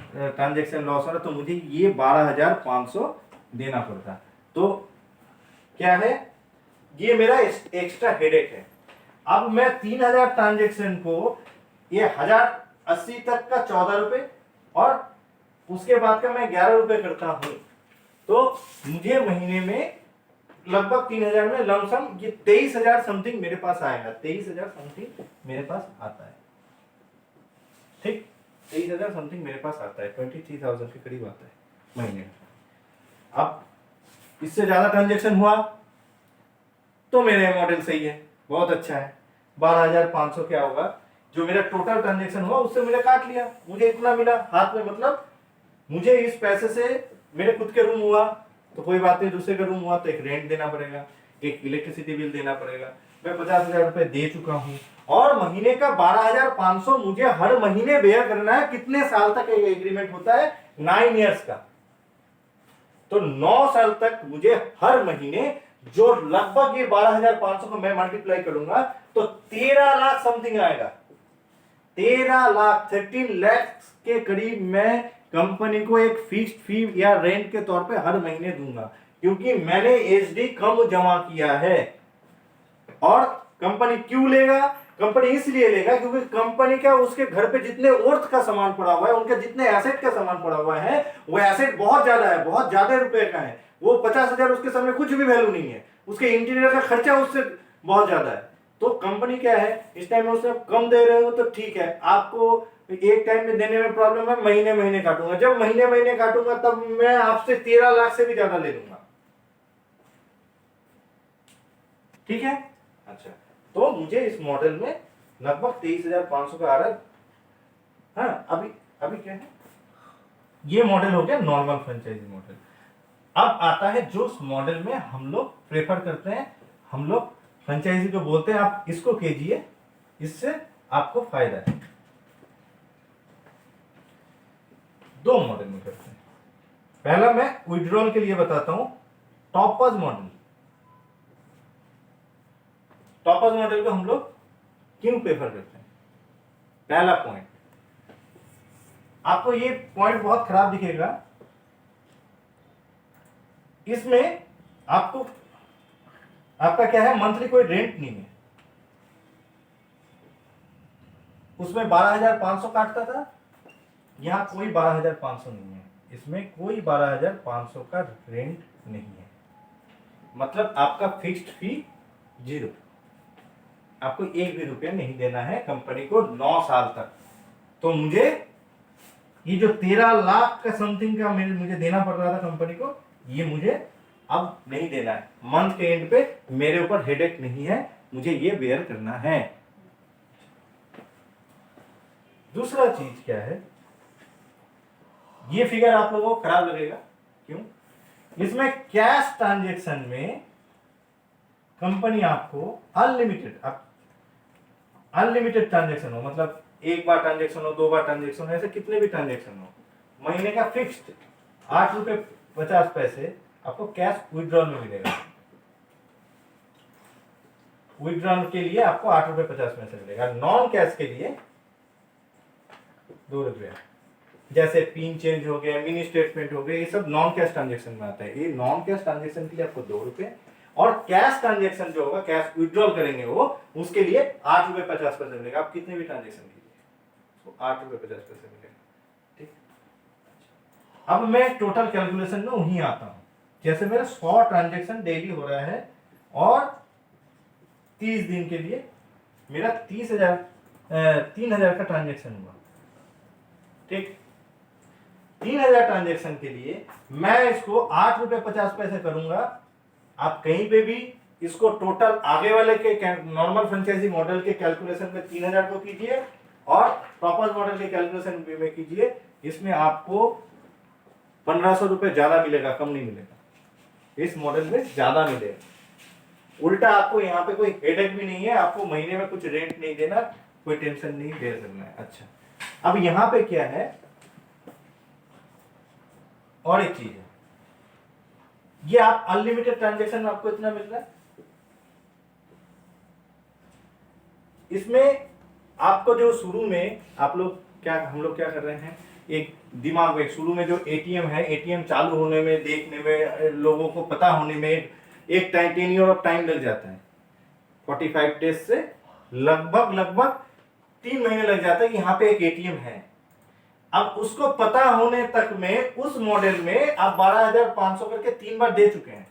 Speaker 1: ट्रांजैक्शन लॉस हो रहा, तो मुझे ये 12,500 देना पड़ता। तो क्या है, ये मेरा एक्स्ट्रा हेडेक है। अब मैं 3000 ट्रांजैक्शन को ये 1080 तक का 14 रुपए और उसके बाद का मैं 11 रुपए करता हूं, तो मुझे महीने में लगभग 3000 में लमसम ये 23,000 समथिंग मेरे पास आएगा, 23,000 समथिंग मेरे पास आता है। ठीक, 23,000 समथिंग मेरे पास आता है, 23,000 के करीब आता है महीने में। अब इससे ज्यादा ट्रांजैक्शन हुआ तो मेरा मॉडल सही है, बहुत अच्छा है। 12,500 क्या होगा, जो मेरा टोटल ट्रांजैक्शन हुआ उससे मुझे काट लिया, मुझे इतना मिला हाथ में। मतलब मुझे इस पैसे से, मेरे खुद के रूम हुआ तो कोई बात नहीं, दूसरे का रूम हुआ तो एक रेंट देना पड़ेगा, एक इलेक्ट्रिसिटी बिल देना पड़ेगा। मैं 50,000 रुपए दे चुका हूं और महीने का 12,500 मुझे हर महीने बेयर करना है। कितने साल तक ये एग्रीमेंट होता है, 9 इयर्स का। तो 9 साल तक मुझे हर महीने, जो लगभग ये 12,500 को मैं मल्टीप्लाई करूंगा तो 13 लाख समथिंग आएगा। 13 लाख, 13 लाख के करीब मैं कंपनी को एक फिक्स्ड फी या रेंट के तौर पे हर महीने दूंगा, क्योंकि मैंने एसडी कम जमा किया है। और कंपनी क्यों लेगा, कंपनी इसलिए लेगा क्योंकि कंपनी का उसके घर पे जितने वर्थ का सामान पड़ा हुआ है, उनके जितने एसेट का सामान पड़ा हुआ है, वो एसेट बहुत ज्यादा है, बहुत ज्यादा रुपए का है। वो 50,000 उसके सामने कुछ भी वैल्यू नहीं है, उसके इंटीरियर का खर्चा उससे बहुत ज्यादा है। तो कंपनी क्या है, इस टाइम में उससे कम दे रहे हो तो ठीक है, आपको एक टाइम में देने में प्रॉब्लम है, महीने महीने काटूंगा। जब महीने महीने काटूंगा तब मैं आपसे 13 लाख से भी ज्यादा ले लूंगा। ठीक है, अच्छा, तो मुझे इस मॉडल में लगभग 23,500 का आ रहा है। हाँ, अभी क्या है, ये मॉडल हो गया नॉर्मल फ्रेंचाइजी मॉडल। अब आता है जो मॉडल में हम लोग प्रेफर करते हैं, हम लोग फ्रेंचाइजी को बोलते हैं आप इसको कीजिए, इससे आपको फायदा है। 2 मॉडल में करते हैं। पहला मैं विड्रॉल के लिए बताता हूं, टॉपर्स मॉडल। टॉपर्स मॉडल को हम लोग क्यों प्रेफर करते हैं? पहला पॉइंट, आपको ये पॉइंट बहुत खराब दिखेगा, इसमें आपका क्या है, मंथली कोई रेंट नहीं है। उसमें 12,500 काटता था, यहां कोई 12,500 नहीं है, इसमें कोई 12,500 का रेंट नहीं है। मतलब आपका फिक्स्ड फी 0, आपको 1 भी रुपया नहीं देना है कंपनी को 9 साल तक। तो मुझे ये जो 13 लाख का समथिंग का मुझे देना पड़ रहा था कंपनी को, ये मुझे अब नहीं देना है। मंथ के एंड पे मेरे ऊपर हेडेक नहीं है, मुझे ये बेयर करना है। दूसरा चीज क्या है, ये फिगर आप लोगों को खराब लगेगा, क्यों? इसमें कैश ट्रांजैक्शन में कंपनी आपको अनलिमिटेड ट्रांजैक्शन हो, मतलब एक बार ट्रांजैक्शन हो, 2 बार ट्रांजैक्शन हो, ऐसे कितने भी ट्रांजैक्शन हो, महीने का फिक्स्ड 8 रुपए 50 पैसे आपको कैश विड्रॉल में मिलेगा। विड्रॉल के लिए आपको 8 रुपए 50 पैसे मिलेगा, नॉन कैश के लिए 2 रुपया। जैसे पिन चेंज हो गया, मिनी स्टेटमेंट हो गया, ये सब नॉन कैश ट्रांजेक्शन में आता है। ये नॉन कैश ट्रांजेक्शन के लिए आपको 2 रुपए, और कैश ट्रांजेक्शन जो होगा, कैश विड्रॉल करेंगे वो, उसके लिए 8.50 रुपए मिलेगा। आप कितने भी ट्रांजेक्शन कीजिए तो 8.50 रुपए मिलेगा। ठीक, अब मैं टोटल कैलकुलेशन में वहीं आता हूं। जैसे मेरा 100 ट्रांजेक्शन डेली हो रहा है और 30 दिन के लिए मेरा 3,000 का ट्रांजेक्शन हुआ। ठीक, 3,000 ट्रांजेक्शन के लिए मैं इसको 8.50 रुपए करूंगा। आप कहीं पे भी इसको टोटल आगे वाले के नॉर्मल फ्रेंचाइजी मॉडल के कैलकुलेशन में 3,000 को कीजिए और टॉपर्स मॉडल के कैलकुलेशन में कीजिए, इसमें आपको 1,500 रुपए ज्यादा मिलेगा, कम नहीं मिलेगा। इस मॉडल में ज्यादा मिलेगा। उल्टा आपको यहाँ पे कोई हेडेक भी नहीं है, आपको महीने में कुछ रेंट नहीं देना, कोई टेंशन नहीं बेयर करना है। अच्छा, अब यहाँ पे क्या है, और एक चीज है, ये आप अनलिमिटेड ट्रांजेक्शन में आपको इतना मिल रहा है। इसमें आपको जो शुरू में हम लोग क्या कर रहे हैं, एक दिमाग में शुरू में जो एटीएम है, एटीएम चालू होने में, देखने में, लोगों को पता होने में एक टेन्योर ऑफ टाइम लग जाता है। 45 डेज से लगभग 3 महीने लग जाता है कि यहाँ पे एक एटीएम है। अब उसको पता होने तक में उस मॉडल में आप 12,500 करके 3 बार दे चुके हैं,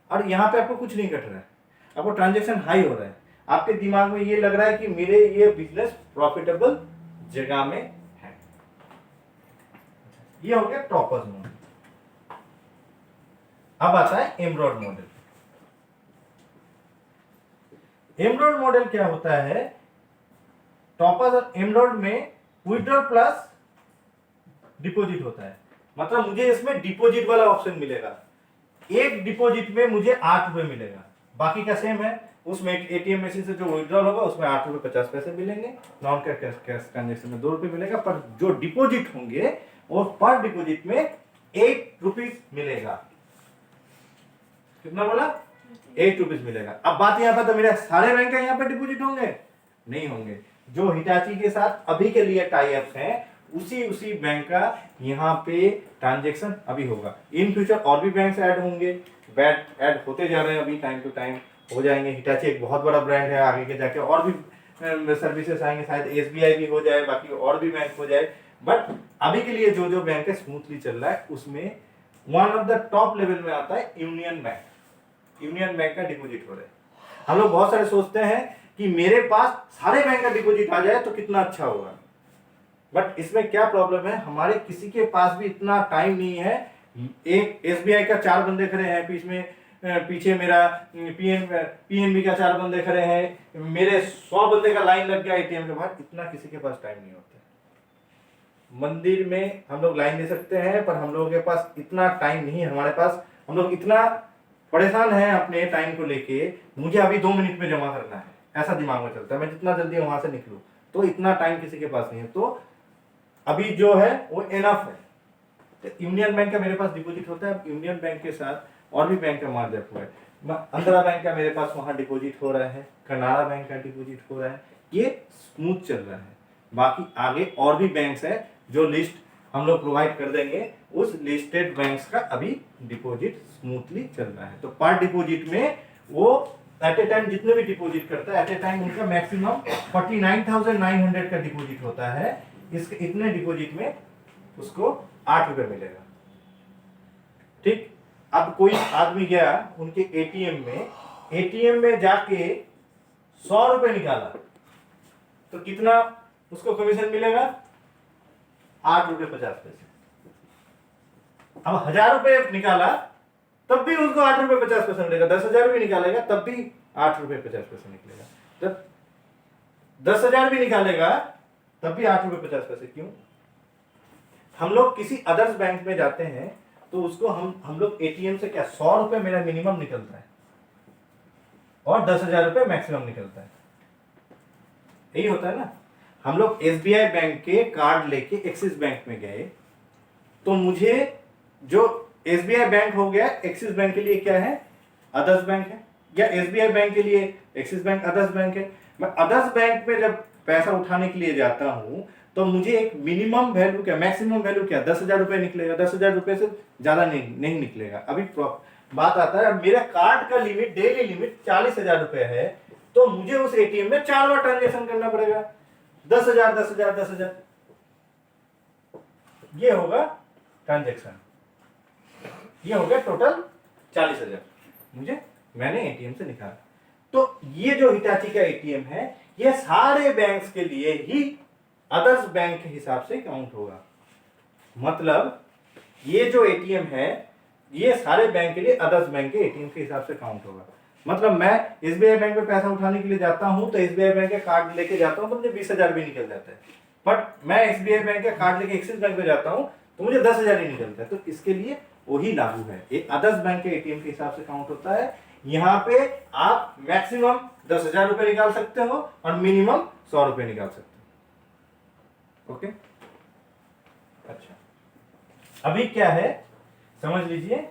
Speaker 1: और यहाँ पे आपको कुछ नहीं कट रहा है, आपको ट्रांजेक्शन हाई हो रहा है। आपके दिमाग में ये लग रहा है कि मेरे ये बिजनेस प्रॉफिटेबल जगह में है। ये हो गया टॉपर्स मॉडल। अब आता है एमरॉड मॉडल। एमरॉड मॉडल क्या होता है, टॉपर्स और एमरॉड में विड्रॉल प्लस डिपॉजिट होता है। मतलब मुझे इसमें डिपॉजिट वाला ऑप्शन मिलेगा। एक डिपॉजिट में मुझे 8 रुपए मिलेगा, बाकी का सेम है। उसमें एटीएम मशीन से जो विड्रॉल होगा उसमें 8.50 रुपए मिलेंगे, नॉन कैश ट्रांजेक्शन में 2 रुपए मिलेगा। पर जो डिपॉजिट होंगे वो पर डिपॉजिट में 8 रुपीज मिलेगा। कितना बोला? 8 रुपीज मिलेगा। अब बात यहाँ पर, तो मेरे सारे बैंक का यहाँ पे डिपॉजिट होंगे? नहीं होंगे। जो हिटाची के साथ अभी के लिए टाई अप्स हैं, उसी बैंक का यहाँ पे ट्रांजेक्शन अभी होगा। इन फ्यूचर और भी बैंक ऐड होंगे, ऐड होते जा रहे हैं, अभी टाइम टू टाइम हो जाएंगे। हिटाची एक बहुत बड़ा ब्रांड है, आगे के जाके और भी सर्विसेज आएंगे, शायद एसबीआई भी हो जाए, बाकी और भी बैंक हो जाए। बट अभी के लिए जो बैंक है स्मूथली चल रहा है, उसमें one of the top level में आता है यूनियन बैंक। यूनियन बैंक का डिपॉजिट हो रहा है। हम लोग बहुत सारे सोचते हैं कि मेरे पास सारे बैंक का डिपॉजिट आ जाए तो कितना अच्छा होगा, बट इसमें क्या प्रॉब्लम है, हमारे किसी के पास भी इतना टाइम नहीं है। एक एसबीआई का 4 बंदे खड़े हैं, पीछे मेरा पीएनबी का 4 बंदे खड़े हैं, मेरे 100 बंदे का लाइन लग गया एटीएम के बाहर। इतना किसी के पास टाइम नहीं होता। मंदिर में हम लोग लाइन दे सकते हैं, पर हम लोगों के पास इतना टाइम नहीं है। हमारे पास, हम लोग इतना परेशान हैं अपने टाइम को लेके, मुझे अभी 2 मिनट में जमा करना है, ऐसा दिमाग में चलता है। मैं जितना जल्दी वहां से निकलूं, तो इतना टाइम किसी के पास नहीं है। तो अभी जो है वो एनफ है। तो यूनियन बैंक का मेरे पास डिपॉजिट होता है। यूनियन बैंक के साथ और भी बैंक का मार्जअप हुआ है। आंध्रा बैंक का मेरे पास वहां डिपॉजिट हो रहा है, कनाडा बैंक का डिपॉजिट हो रहा है। ये स्मूथ चल रहा है। बाकी आगे और भी बैंक्स है, जो लिस्ट हम लोग प्रोवाइड कर देंगे, उस लिस्टेड बैंक्स का अभी डिपॉजिट स्मूथली चल रहा है। तो पर डिपॉजिट में वो एट ए टाइम जितने भी डिपॉजिट करता है, एट ए टाइम उनका मैक्सिमम 49,900 का डिपॉजिट होता है। इसके इतने डिपॉजिट में उसको 8 रुपए मिलेगा। ठीक, अब कोई आदमी गया उनके एटीएम में जाके 100 रुपए निकाला, तो कितना उसको कमीशन मिलेगा? 8.50 रुपए। अब 1,000 रुपए निकाला तब भी उसको 8.50 रुपए मिलेगा। 10,000 भी निकालेगा तब भी 8.50 रुपए निकलेगा। जब 10,000 भी निकालेगा तब भी 8.50 रुपए। क्यों? हम लोग किसी अदर्स बैंक में जाते हैं तो उसको हम लोग एटीएम से क्या 100 रुपए मेरा मिनिमम निकलता है और 10,000 रुपए मैक्सिमम निकलता है। यही होता है ना। हम लोग एसबीआई बैंक के कार्ड लेके एक्सिस बैंक में गए, तो मुझे जो एसबीआई बैंक हो गया, एक्सिस बैंक के लिए क्या है? अदर्स बैंक है, या एसबीआई बैंक के लिए एक्सिस बैंक अदर्स बैंक है। मैं अदर्स बैंक में जब पैसा उठाने के लिए जाता हूं तो मुझे एक मिनिमम वैल्यू क्या, मैक्सिमम वैल्यू क्या, 10,000 रुपए निकलेगा। 10,000 रुपए से ज्यादा नहीं निकलेगा। अभी बात आता है, मेरा कार्ड का लिमिट, डेली लिमिट 40,000 रुपए है, तो मुझे उस एटीएम में 4 बार ट्रांजेक्शन करना पड़ेगा। 10,000 10,000 10,000, ये होगा ट्रांजेक्शन, ये हो गया टोटल 40,000 मुझे, मैंने एटीएम से निकाला। तो ये जो हिटाची का एटीएम है, ये सारे बैंक्स के लिए ही अदर्स बैंक के हिसाब से काउंट होगा। मतलब ये जो एटीएम है, ये सारे बैंक के लिए अदर्स बैंक के एटीएम के हिसाब से काउंट होगा। मतलब मैं एसबीआई बैंक में पैसा उठाने के लिए जाता हूं, तो एसबीआई बैंक का कार्ड लेके जाता हूं तो मुझे 20,000 भी निकल जाता है। बट मैं एसबीआई बैंक का कार्ड लेके एक्सिस बैंक में जाता हूं तो मुझे 10,000 ही निकलता है। तो इसके लिए वही लागू है, ये अदर्स बैंक के एटीएम के हिसाब से काउंट होता है। यहाँ पे आप मैक्सिमम 10,000 रुपए निकाल सकते हो और मिनिमम 100 रुपए निकाल सकते हो। ओके, अच्छा, अभी क्या है समझ लीजिए।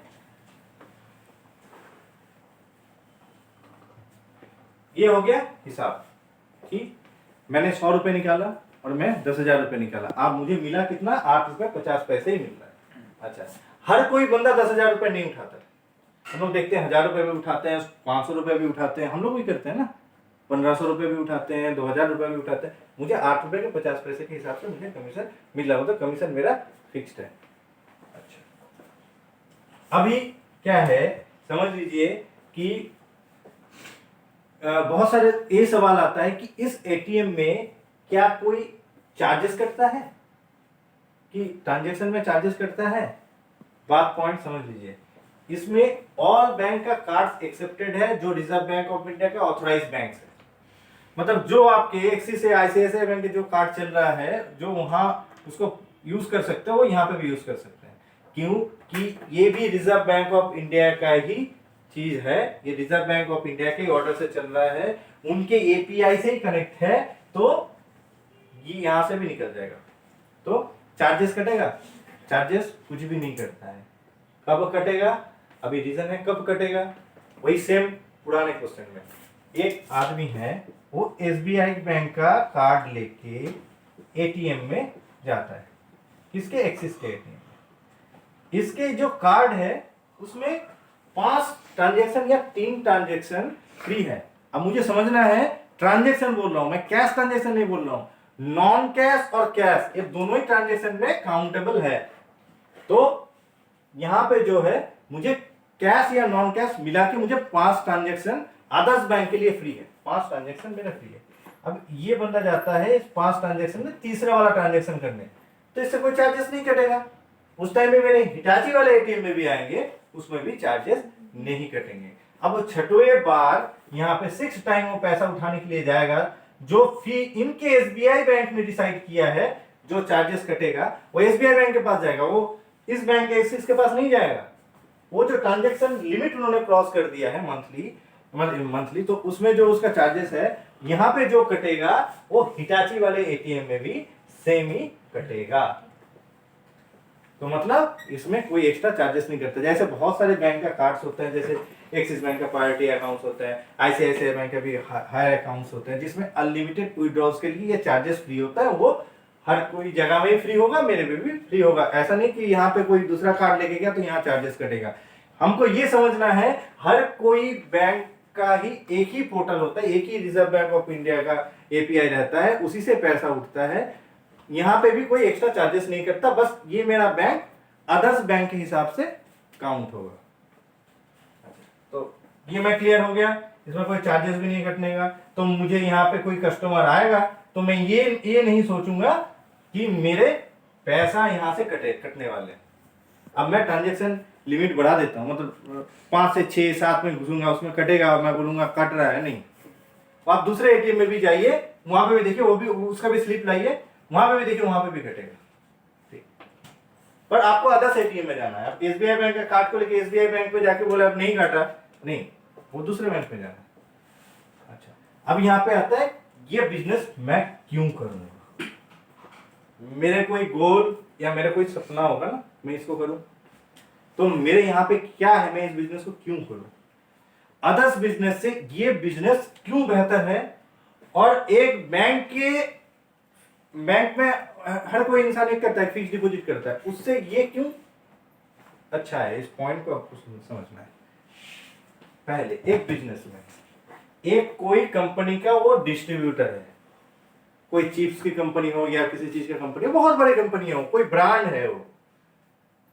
Speaker 1: ये हो गया हिसाब कि मैंने 100 रुपए निकाला और मैं 10,000 रुपए निकाला। आप मुझे मिला कितना, 8 रुपए 50 पैसे ही मिल रहा है। अच्छा, हर कोई बंदा 10,000 रुपए नहीं उठाता है। हम लोग देखते हैं 1,000 रुपए भी उठाते हैं, 500 रुपए भी उठाते हैं, हम लोग भी करते हैं ना, 1,500 रुपए भी उठाते हैं, 2,000 रुपए भी उठाते हैं। मुझे 8 रुपए के 50 पैसे के हिसाब से मुझे कमीशन मिल रहा, मतलब कमीशन मेरा फिक्स्ड है। अच्छा, अभी क्या है समझ लीजिए कि बहुत सारे ये सवाल आता है कि इस एटीएम में क्या कोई चार्जेस कटता है, कि ट्रांजैक्शन में चार्जेस कटता है। बात पॉइंट समझ लीजिए, इसमें ऑल बैंक का कार्ड एक्सेप्टेड है जो रिजर्व बैंक ऑफ इंडिया के ऑथराइज बैंक है। मतलब जो आपके एक्सिस से आईसीआईसीआई बैंक के जो कार्ड चल रहा है, जो वहां उसको यूज कर सकते हो, वो यहाँ पे भी यूज कर सकते हैं। क्यों कि ये भी रिजर्व बैंक ऑफ इंडिया का ही चीज है, ये रिजर्व बैंक ऑफ इंडिया के ऑर्डर से चल रहा है, उनके एपीआई से ही कनेक्ट है, तो ये यहां से भी निकल जाएगा। तो चार्जेस कटेगा, चार्जेस कुछ भी नहीं कटता है। कब कटेगा, अभी रीजन है कब कटेगा, वही सेम पुराने क्वेश्चन में। एक आदमी है, वो एसबीआई बैंक का कार्ड लेके एटीएम में जाता है, किसके, एक्सिस के एटीएम में। इसके जो कार्ड है उसमें 5 ट्रांजेक्शन या 3 ट्रांजेक्शन फ्री है। अब मुझे समझना है, ट्रांजेक्शन बोल रहा हूं मैं, कैश ट्रांजेक्शन नहीं बोल रहा हूं। नॉन कैश और कैश ये दोनों ही ट्रांजेक्शन में काउंटेबल है। तो यहां पे जो है मुझे कैश या नॉन कैश मिला के मुझे 5 ट्रांजेक्शन अदर्स बैंक के लिए फ्री है, 5 ट्रांजेक्शन मेरा फ्री है। अब ये बंदा जाता है इस 5 ट्रांजेक्शन में तीसरा वाला ट्रांजेक्शन करने, तो इससे कोई चार्जेस नहीं कटेगा। उस टाइम में मेरे हिटाची वाले एटीएम में भी आएंगे, उसमें भी चार्जेस नहीं कटेंगे। अब वो छठवें बार यहाँ पे 6 टाइम वो पैसा उठाने के लिए जाएगा, जो फी इनके एसबीआई बैंक ने डिसाइड किया है, जो चार्जेस कटेगा वो एसबीआई बैंक के पास जाएगा, वो इस बैंक के एक्सिस के पास नहीं जाएगा। वो जो ट्रांजैक्शन लिमिट उन्होंने क्रॉस कर दिया है मंथली, तो उसमें जो उसका चार्जेस है यहाँ पे जो कटेगा वो हिटाची वाले एटीएम में भी सेम ही कटेगा। तो मतलब इसमें कोई एक्स्ट्रा चार्जेस नहीं करते। जैसे बहुत सारे बैंक का कार्ड्स होते हैं, जैसे एक्सिस बैंक का प्रायोरिटी अकाउंट्स होता है, आईसीआईसीआई बैंक का भी हायर अकाउंट्स होते हैं, जिसमें अनलिमिटेड विड्रॉल्स के लिए ये चार्जेस फ्री होता है। वो हर कोई जगह में फ्री होगा, मेरे में भी फ्री होगा। ऐसा नहीं कि यहाँ पे कोई दूसरा कार्ड लेके गया तो यहाँ चार्जेस कटेगा। हमको ये समझना है, हर कोई बैंक का ही एक ही पोर्टल होता है, एक ही रिजर्व बैंक ऑफ इंडिया का एपीआई रहता है, उसी से पैसा उठता है। यहाँ पे भी कोई एक्स्ट्रा चार्जेस नहीं करता, बस ये मेरा बैंक अदर्स बैंक के हिसाब से काउंट होगा। तो ये मैं क्लियर हो गया, इसमें कोई चार्जेस भी नहीं कटने का। तो मुझे यहाँ पे कोई कस्टमर आएगा तो मैं ये नहीं सोचूंगा कि मेरे पैसा यहाँ से कटने वाले। अब मैं ट्रांजेक्शन लिमिट बढ़ा देता हूँ, मतलब 5 से 6 7 में घुसूंगा, उसमें कटेगा, मैं बोलूंगा कट रहा है नहीं। तो आप दूसरे एटीएम में भी जाइए, वहां पे भी देखिए, वो भी उसका भी स्लिप लाइए, वहां पे भी देखिए, वहां पे भी कटेगा। ठीक, पर आपको अदर्स एटीएम में जाना है। आप एसबीआई बैंक का कार्ड को लेके एसबीआई बैंक पे जाके बोले अब नहीं काटा, नहीं, वो दूसरे बैंक पे जाना है। अच्छा, अब यहाँ पे आता है ये बिजनेस मैं क्यों करूंगा। मेरे कोई गोल या मेरा कोई सपना होगा ना, मैं इसको करूं, तो मेरे यहाँ पे क्या है, मैं इस बिजनेस को क्यों करूं। अदर्स बिजनेस से ये बिजनेस क्यों बेहतर है, और एक बैंक में हर कोई इंसान एक करता है, फिक्स डिपॉजिट करता है, उससे ये क्यों अच्छा है, इस पॉइंट को आपको समझना है। पहले एक बिजनेस में एक कोई कंपनी का वो डिस्ट्रीब्यूटर है, कोई चिप्स की कंपनी हो या किसी चीज की कंपनी हो, बहुत बड़ी कंपनी हो, कोई ब्रांड है वो,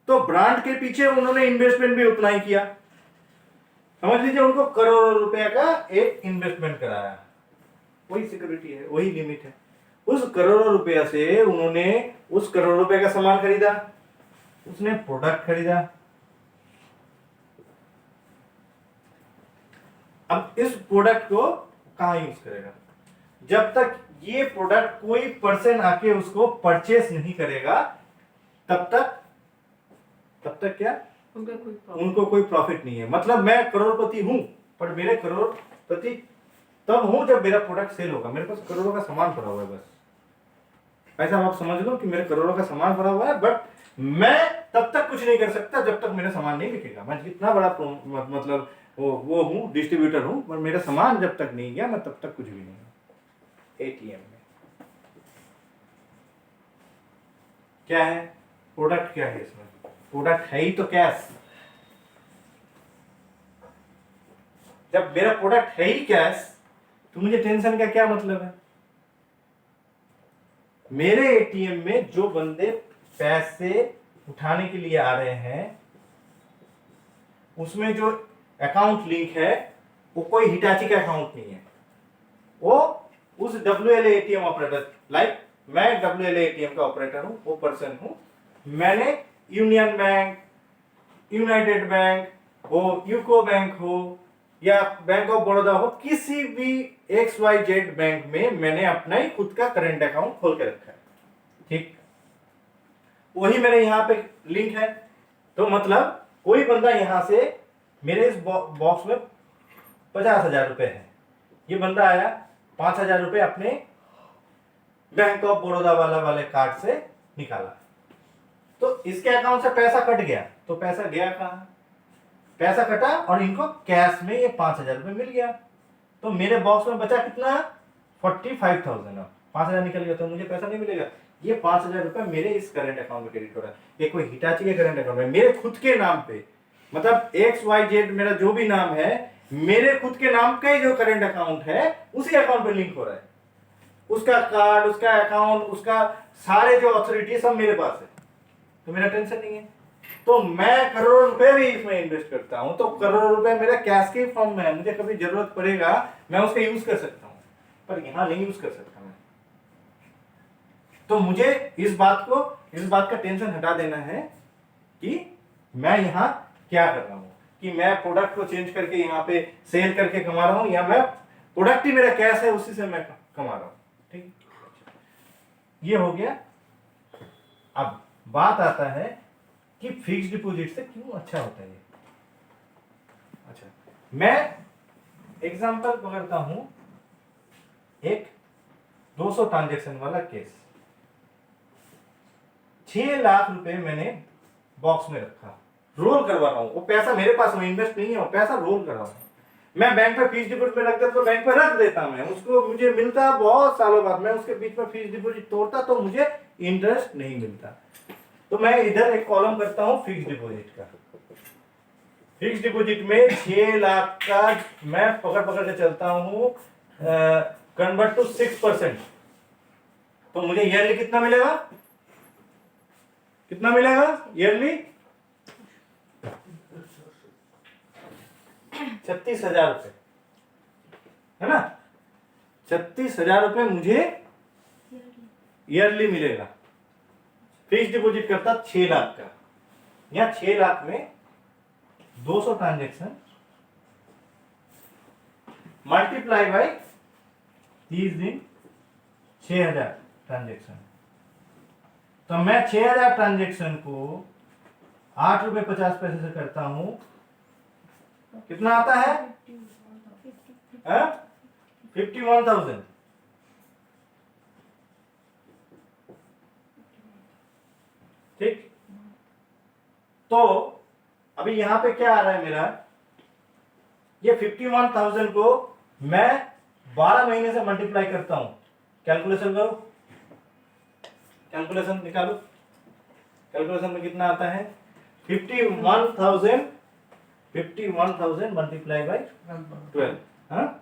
Speaker 1: तो ब्रांड के पीछे उन्होंने इन्वेस्टमेंट भी उतना ही किया। समझ लीजिए उनको करोड़ों रुपए का एक इन्वेस्टमेंट कराया, वही सिक्योरिटी है, वही लिमिट है। उस करोड़ों रुपया से उन्होंने उस करोड़ रुपए का सामान खरीदा, उसने प्रोडक्ट खरीदा। अब इस प्रोडक्ट को कहां यूज करेगा? जब तक ये प्रोडक्ट कोई पर्सन आके उसको परचेस नहीं करेगा तब तक क्या उनको कोई प्रॉफिट नहीं है। मतलब मैं करोड़पति हूं, पर मेरे करोड़पति तब हूं जब मेरा प्रोडक्ट सेल होगा, मेरे पास करोड़ों का सामान पड़ा हुआ है। बस ऐसा आप समझ लो कि मेरे करोड़ों का सामान पड़ा हुआ है, बट मैं तब तक कुछ नहीं कर सकता जब तक मेरा सामान नहीं बिकेगा। मैं जितना बड़ा मतलब वो हूं, डिस्ट्रीब्यूटर हूं, पर मेरा सामान जब तक नहीं गया मैं तब तक कुछ भी नहीं हूं। एटीएम में क्या है? प्रोडक्ट क्या है? इसमें प्रोडक्ट है ही तो कैश। जब मेरा प्रोडक्ट है ही कैश तो मुझे टेंशन का क्या मतलब है? मेरे एटीएम में जो बंदे पैसे उठाने के लिए आ रहे हैं उसमें जो अकाउंट लिंक है वो कोई हिटाची का अकाउंट नहीं है, वो उस WLA एटीएम ऑपरेटर, लाइक मैं WLA एटीएम का ऑपरेटर हूं, वो पर्सन हूं। मैंने यूनियन बैंक, यूनाइटेड बैंक हो, यूको बैंक हो या बैंक ऑफ बड़ौदा हो, किसी भी XYZ बैंक में मैंने अपना ही खुद का करंट अकाउंट खोल के रखा है। ठीक, वही मेरे यहां पे लिंक है। तो मतलब कोई बंदा यहां से मेरे इस बॉक्स में 50,000 रुपए है, ये बंदा आया 5,000 रुपए अपने बैंक ऑफ बड़ौदा वाले कार्ड से निकाला, तो इसके अकाउंट से पैसा कट गया, तो पैसा गया कहां? पैसा कटा और इनको कैश में ये 5,000 रुपए मिल गया, तो मेरे बॉक्स में बचा कितना? 45,000। 5,000 निकल गया तो मुझे पैसा नहीं मिलेगा। ये 5,000 रुपए मेरे इस करंट अकाउंट में क्रेडिट हो रहा है। ये कोई हिटाची के करंट अकाउंट में मेरे खुद के नाम पे, मतलब XYZ मेरा जो भी नाम है, मेरे खुद के नाम का ही जो करंट अकाउंट है उसी अकाउंट पे लिंक हो रहा है। उसका कार्ड, उसका अकाउंट, उसका सारे जो अथॉरिटी सब मेरे पास है, तो मेरा टेंशन नहीं है। तो मैं करोड़ों रुपए भी इसमें इन्वेस्ट करता हूं, तो करोड़ों रुपए मेरा कैश के फॉर्म में है, मुझे कभी जरूरत पड़ेगा मैं उसका यूज कर सकता हूं, पर यहां नहीं यूज कर सकता मैं। तो मुझे इस बात का टेंशन हटा देना है कि मैं यहां क्या कर रहा हूं, कि मैं प्रोडक्ट को चेंज करके यहां पे सेल करके कमा रहा हूं, या मैं प्रोडक्ट ही मेरा कैश है उसी से मैं कमा रहा हूं। ठीक, ये हो गया। अब बात आता है कि फिक्स डिपॉजिट से क्यों अच्छा होता है। अच्छा, मैं एग्जांपल पकड़ता हूं, एक 200 ट्रांजैक्शन वाला केस। 6 लाख रुपए मैंने बॉक्स में रखा, रोल करवा रहा हूं, वो पैसा मेरे पास में इन्वेस्ट नहीं है, वो पैसा रोल कर रहा हूं। मैं बैंक पे फिक्स डिपॉजिट में रखता तो बैंक पे रख देता, मैं उसको मुझे मिलता बहुत सालों बाद, मैं उसके बीच में फिक्स डिपॉजिट तोड़ता तो मुझे इंटरेस्ट नहीं मिलता। तो मैं इधर एक कॉलम करता हूं फिक्स डिपॉजिट का। फिक्स डिपॉजिट में 6 लाख का मैं पकड़ के चलता हूं, कन्वर्ट टू 6%, तो मुझे ईयरली कितना मिलेगा? कितना मिलेगा ईयरली? 36,000 रुपए, है ना? 36,000 रुपए मुझे ईयरली मिलेगा। फिक्स डिपॉजिट करता 6 लाख का, या 6 लाख में 200 ट्रांजेक्शन मल्टीप्लाई बाय 30 दिन, 6,000 ट्रांजेक्शन। तो मैं 6,000 ट्रांजेक्शन को 8 रुपए 50 पैसे से करता हूं, कितना आता है? 51,000। ठीक, तो अभी यहां पे क्या आ रहा है मेरा? ये 51,000 को मैं 12 महीने से मल्टीप्लाई करता हूं, कैलकुलेशन करो कैलकुलेशन निकालो। कैलकुलेशन में कितना आता है 51,000 मल्टीप्लाई बाई 12। हाँ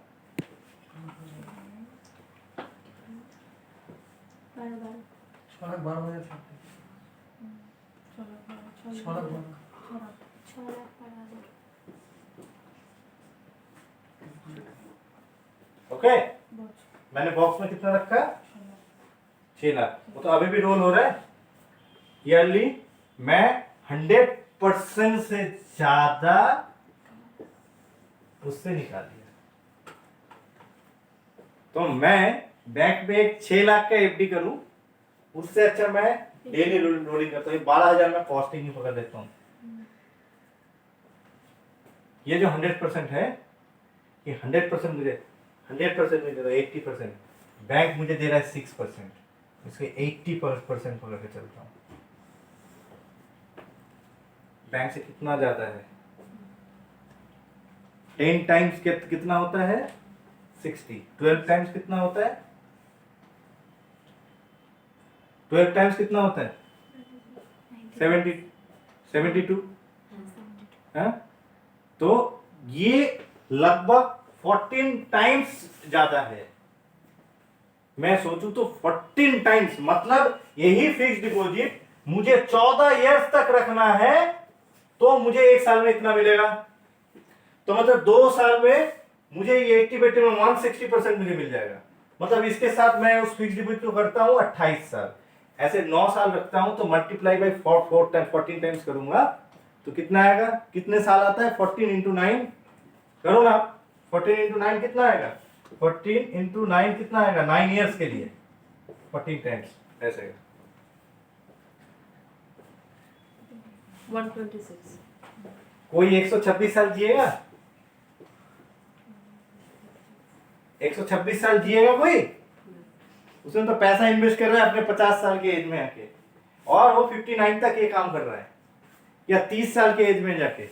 Speaker 1: ओके, मैंने बॉक्स में कितना रखा 6 लाख। वो तो अभी भी रोल हो रहा है ईयरली। मैं 100% से ज्यादा उससे निकाल दिया। तो मैं बैंक में एक 6 लाख का एफडी करूं, उससे अच्छा मैं डेली रोलिंग करता हूँ। 12,000 में कॉस्टिंग ही पकड़ देता हूँ। ये जो 100% है, ये 100% मुझे 100% नहीं दे रहा, 80%। बैंक मुझे दे रहा है 6%, इसके 80% पकड़ के चलता हूँ। बैंक से कितना ज्यादा है 10 टाइम्स कितना होता है 60। 12 टाइम्स कितना होता है 12 टाइम्स कितना होता है 72। हाँ? तो ये लगभग 14 टाइम्स ज्यादा है। मैं सोचूं तो 14 टाइम्स, मतलब यही फिक्स डिपॉजिट मुझे 14 इयर्स तक रखना है तो मुझे 1 साल में इतना मिलेगा। तो मतलब 2 साल में मुझे ये 80 में 160% मुझे मिल जाएगा। मतलब इसके साथ मैं उस फिक्स डिपॉजिट को करता हूं 28 साल, ऐसे 9 साल रखता हूं। तो मल्टीप्लाई बाई 14 टाइम्स करूंगा तो कितना आएगा, कितने साल आता है 14 इंटू 9 करो ना। 14 इंटू 9 कितना आएगा 14 इंटू 9 कितना आएगा 9 इयर्स के लिए 14 टाइम्स ऐसे
Speaker 2: 126।
Speaker 1: कोई 126 साल जिएगा 126 साल जिएगा कोई? उसने तो पैसा इन्वेस्ट कर रहा है अपने 50 साल के एज में आके, और वो 59 तक ये काम कर रहा है या 30 साल के एज में जाके,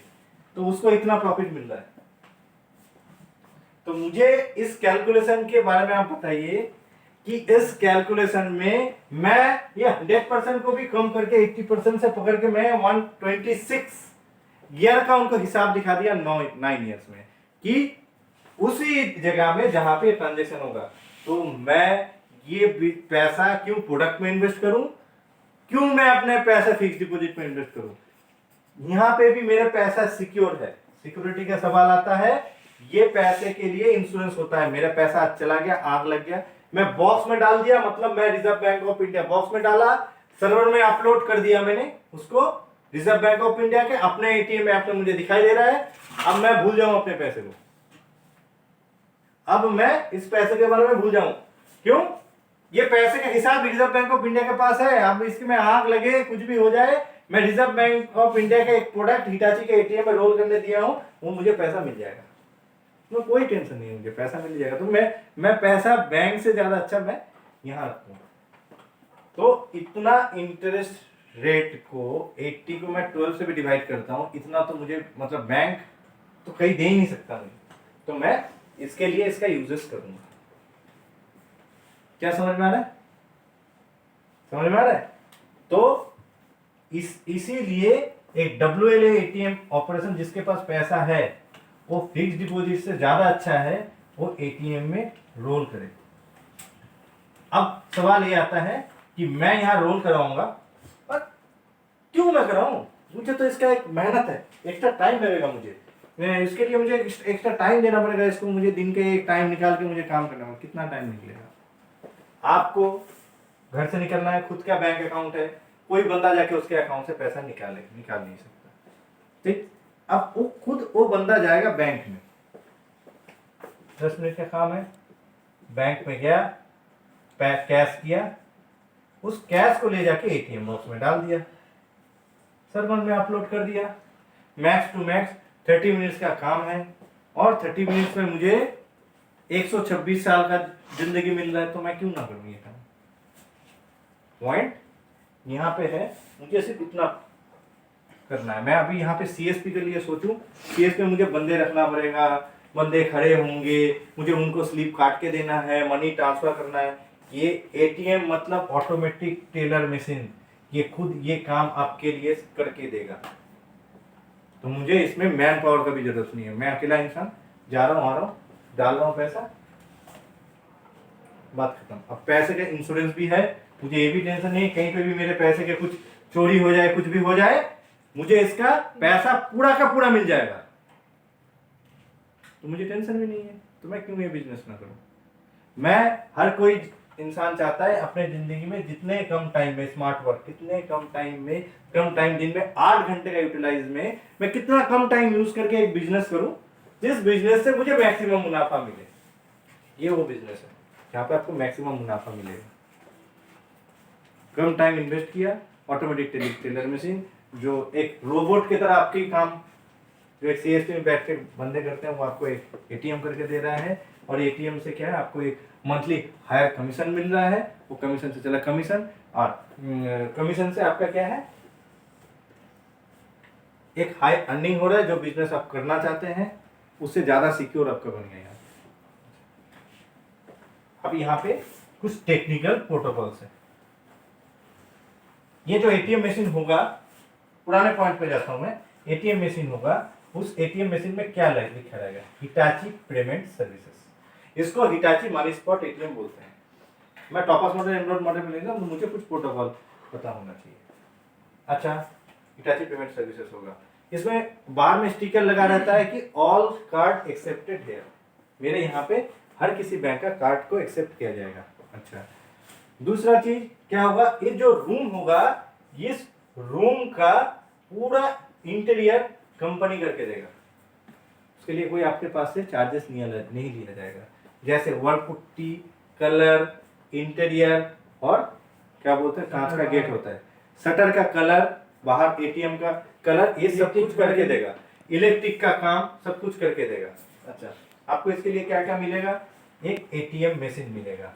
Speaker 1: तो उसको इतना प्रॉफिट मिल रहा है। तो मुझे इस कैलकुलेशन के बारे में आप बताइए कि इस कैलकुलेशन में मैं ये 100% को भी कम करके 80% से पकड़ के मैं 126 ईयर का उनको हिसाब दिखा दिया 9 इयर्स में कि उसी जगह में जहां पे ट्रांजेक्शन होगा। तो मैं ये पैसा क्यों प्रोडक्ट में इन्वेस्ट करूं, क्यों मैं अपने पैसे फिक्स डिपॉजिट में इन्वेस्ट करूं? यहां पे भी मेरा पैसा सिक्योर है, सिक्योरिटी का सवाल आता है। ये पैसे के लिए इंश्योरेंस होता है। मेरा पैसा आज चला गया, आग लग गया, मैं बॉक्स में डाल दिया, मतलब मैं reserve bank of India box में डाला, सर्वर में अपलोड कर दिया मैंने उसको, रिजर्व बैंक ऑफ इंडिया के अपने एटीएम ऐप में मुझे दिखाई दे रहा है। अब मैं भूल जाऊं अपने पैसे को, अब मैं इस पैसे के बारे में भूल जाऊं। क्यों? ये पैसे का हिसाब रिजर्व बैंक ऑफ इंडिया के पास है। अब इसमें आग लगे, कुछ भी हो जाए, मैं रिजर्व बैंक ऑफ इंडिया के एक प्रोडक्ट हिटाची के एटीएम में रोल करने दिया हूं, वो मुझे पैसा मिल जाएगा, तो कोई टेंशन नहीं है, मुझे पैसा मिल जाएगा। तो मैं पैसा बैंक से ज्यादा अच्छा मैं यहां रखूं। तो इतना इंटरेस्ट रेट को 80 को मैं 12 से भी डिवाइड करता हूं, इतना तो मुझे मतलब बैंक तो कहीं दे ही नहीं सकता मुझे। तो मैं इसके लिए इसका यूजेस करूंगा। क्या समझ में आ रहा है? समझ में आ रहा है? तो इसीलिए एक WLA एटीएम ऑपरेशन जिसके पास पैसा है वो फिक्स डिपॉजिट से ज्यादा अच्छा है वो एटीएम में रोल करे। अब सवाल ये आता है कि मैं यहां रोल कराऊंगा, पर क्यों मैं कराऊं? मुझे तो इसका एक मेहनत है, एक्स्ट्रा टाइम लगेगा मुझे, इसके लिए मुझे एक्स्ट्रा टाइम देना पड़ेगा। इसको मुझे दिन के एक टाइम निकाल के मुझे काम करना होगा। कितना टाइम निकलेगा? आपको घर से निकलना है, खुद का बैंक अकाउंट है, कोई बंदा जाके उसके अकाउंट से पैसा निकाल नहीं सकता, ठीक? अब वो बंदा जाएगा बैंक में, 10 मिनट का काम है, बैंक में गया, कैश किया, उस कैश को ले जाके एटीएम बॉक्स में डाल दिया, सर्वर में अपलोड कर दिया। मैक्स टू मैक्स 30 मिनट्स का काम है, और 30 मिनट्स में मुझे 126 साल का जिंदगी मिल रहा है, तो मैं क्यों ना करूं ये काम? पॉइंट यहाँ पे है, मुझे सिर्फ इतना करना है। मैं अभी यहाँ पे CSP के लिए सोचूं, CSP में मुझे बंदे रखना पड़ेगा, बंदे खड़े होंगे, मुझे उनको स्लिप काट के देना है, मनी ट्रांसफर करना है, ये एटीएम मतलब ऑटोमेटिक टेलर मशीन, ये खुद ये काम आपके लिए करके देगा। तो मुझे इसमें मैन पावर का भी जरूरत नहीं है, मैं अकेला इंसान जा रहा हूँ, आ रहा हूँ, डाल रहा हूँ पैसा, बात खत्म। अब पैसे का इंश्योरेंस भी है, मुझे ये भी टेंशन नहीं कहीं पे भी मेरे पैसे के कुछ चोरी हो जाए, कुछ भी हो जाए, मुझे इसका पैसा पूरा का पूरा मिल जाएगा, तो मुझे टेंशन भी नहीं है। तो मैं क्यों ये बिजनेस ना करूं? मैं, हर कोई इंसान चाहता है अपने जिंदगी में जितने कम टाइम में स्मार्ट वर्क, कितने कम टाइम में, कम टाइम, दिन में 8 घंटे का यूटिलाइज में मैं कितना कम टाइम यूज करके एक बिजनेस करूं जिस बिजनेस से मुझे मैक्सिमम मुनाफा मिले। ये वो बिजनेस है जहां पे आपको मैक्सिमम मुनाफा मिलेगा। कम टाइम इन्वेस्ट किया, ऑटोमेटिक टेलर मशीन जो एक रोबोट की तरह आपके काम, जो एक सीएसपी में बैठ के बंदे करते हैं, वो आपको एक एटीएम करके दे रहा है, और एटीएम से क्या है, आपको एक मंथली हायर कमीशन मिल रहा है, वो कमीशन से चला कमीशन, और कमीशन से आपका क्या है, एक हाई अर्निंग हो रहा है। जो बिजनेस आप करना चाहते हैं उससे ज्यादा सिक्योर आपका बन गया। अब यहाँ पे कुछ टेक्निकल प्रोटोकॉल्स है। ये जो एटीएम मशीन होगा, पुराने पॉइंट पे जाता हूं मैं, एटीएम मशीन होगा, उस एटीएम मशीन में क्या लिखा रहेगा, हिटाची पेमेंट सर्विसेज। इसको हिटाची मनी स्पॉट एटीएम बोलते हैं। मैं टॉपअप मॉडल, एंड्रॉइड मॉडल में लेगा, मुझे कुछ प्रोटोकॉल पता होना चाहिए। अच्छा, हिटाची पेमेंट सर्विसेज होगा, इसमें बाहर में स्टिकर लगा रहता है कि ऑल कार्ड एक्सेप्टेड हियर, मेरे यहाँ पे हर किसी बैंक का कार्ड को एक्सेप्ट किया जाएगा। अच्छा, दूसरा चीज क्या होगा, ये जो रूम होगा, इस रूम का पूरा इंटीरियर कंपनी करके देगा, उसके लिए कोई आपके पास से चार्जेस नहीं लिया जाएगा। जैसे वॉल पुट्टी, कलर, इंटीरियर, और क्या बोलते हैं, कांच का गेट होता है, शटर का कलर, बाहर एटीएम का कलर, ये सब कुछ करके देगा। इलेक्ट्रिक का काम सब कुछ करके देगा। अच्छा, आपको इसके लिए क्या क्या मिलेगा, एक एटीएम मशीन मिलेगा,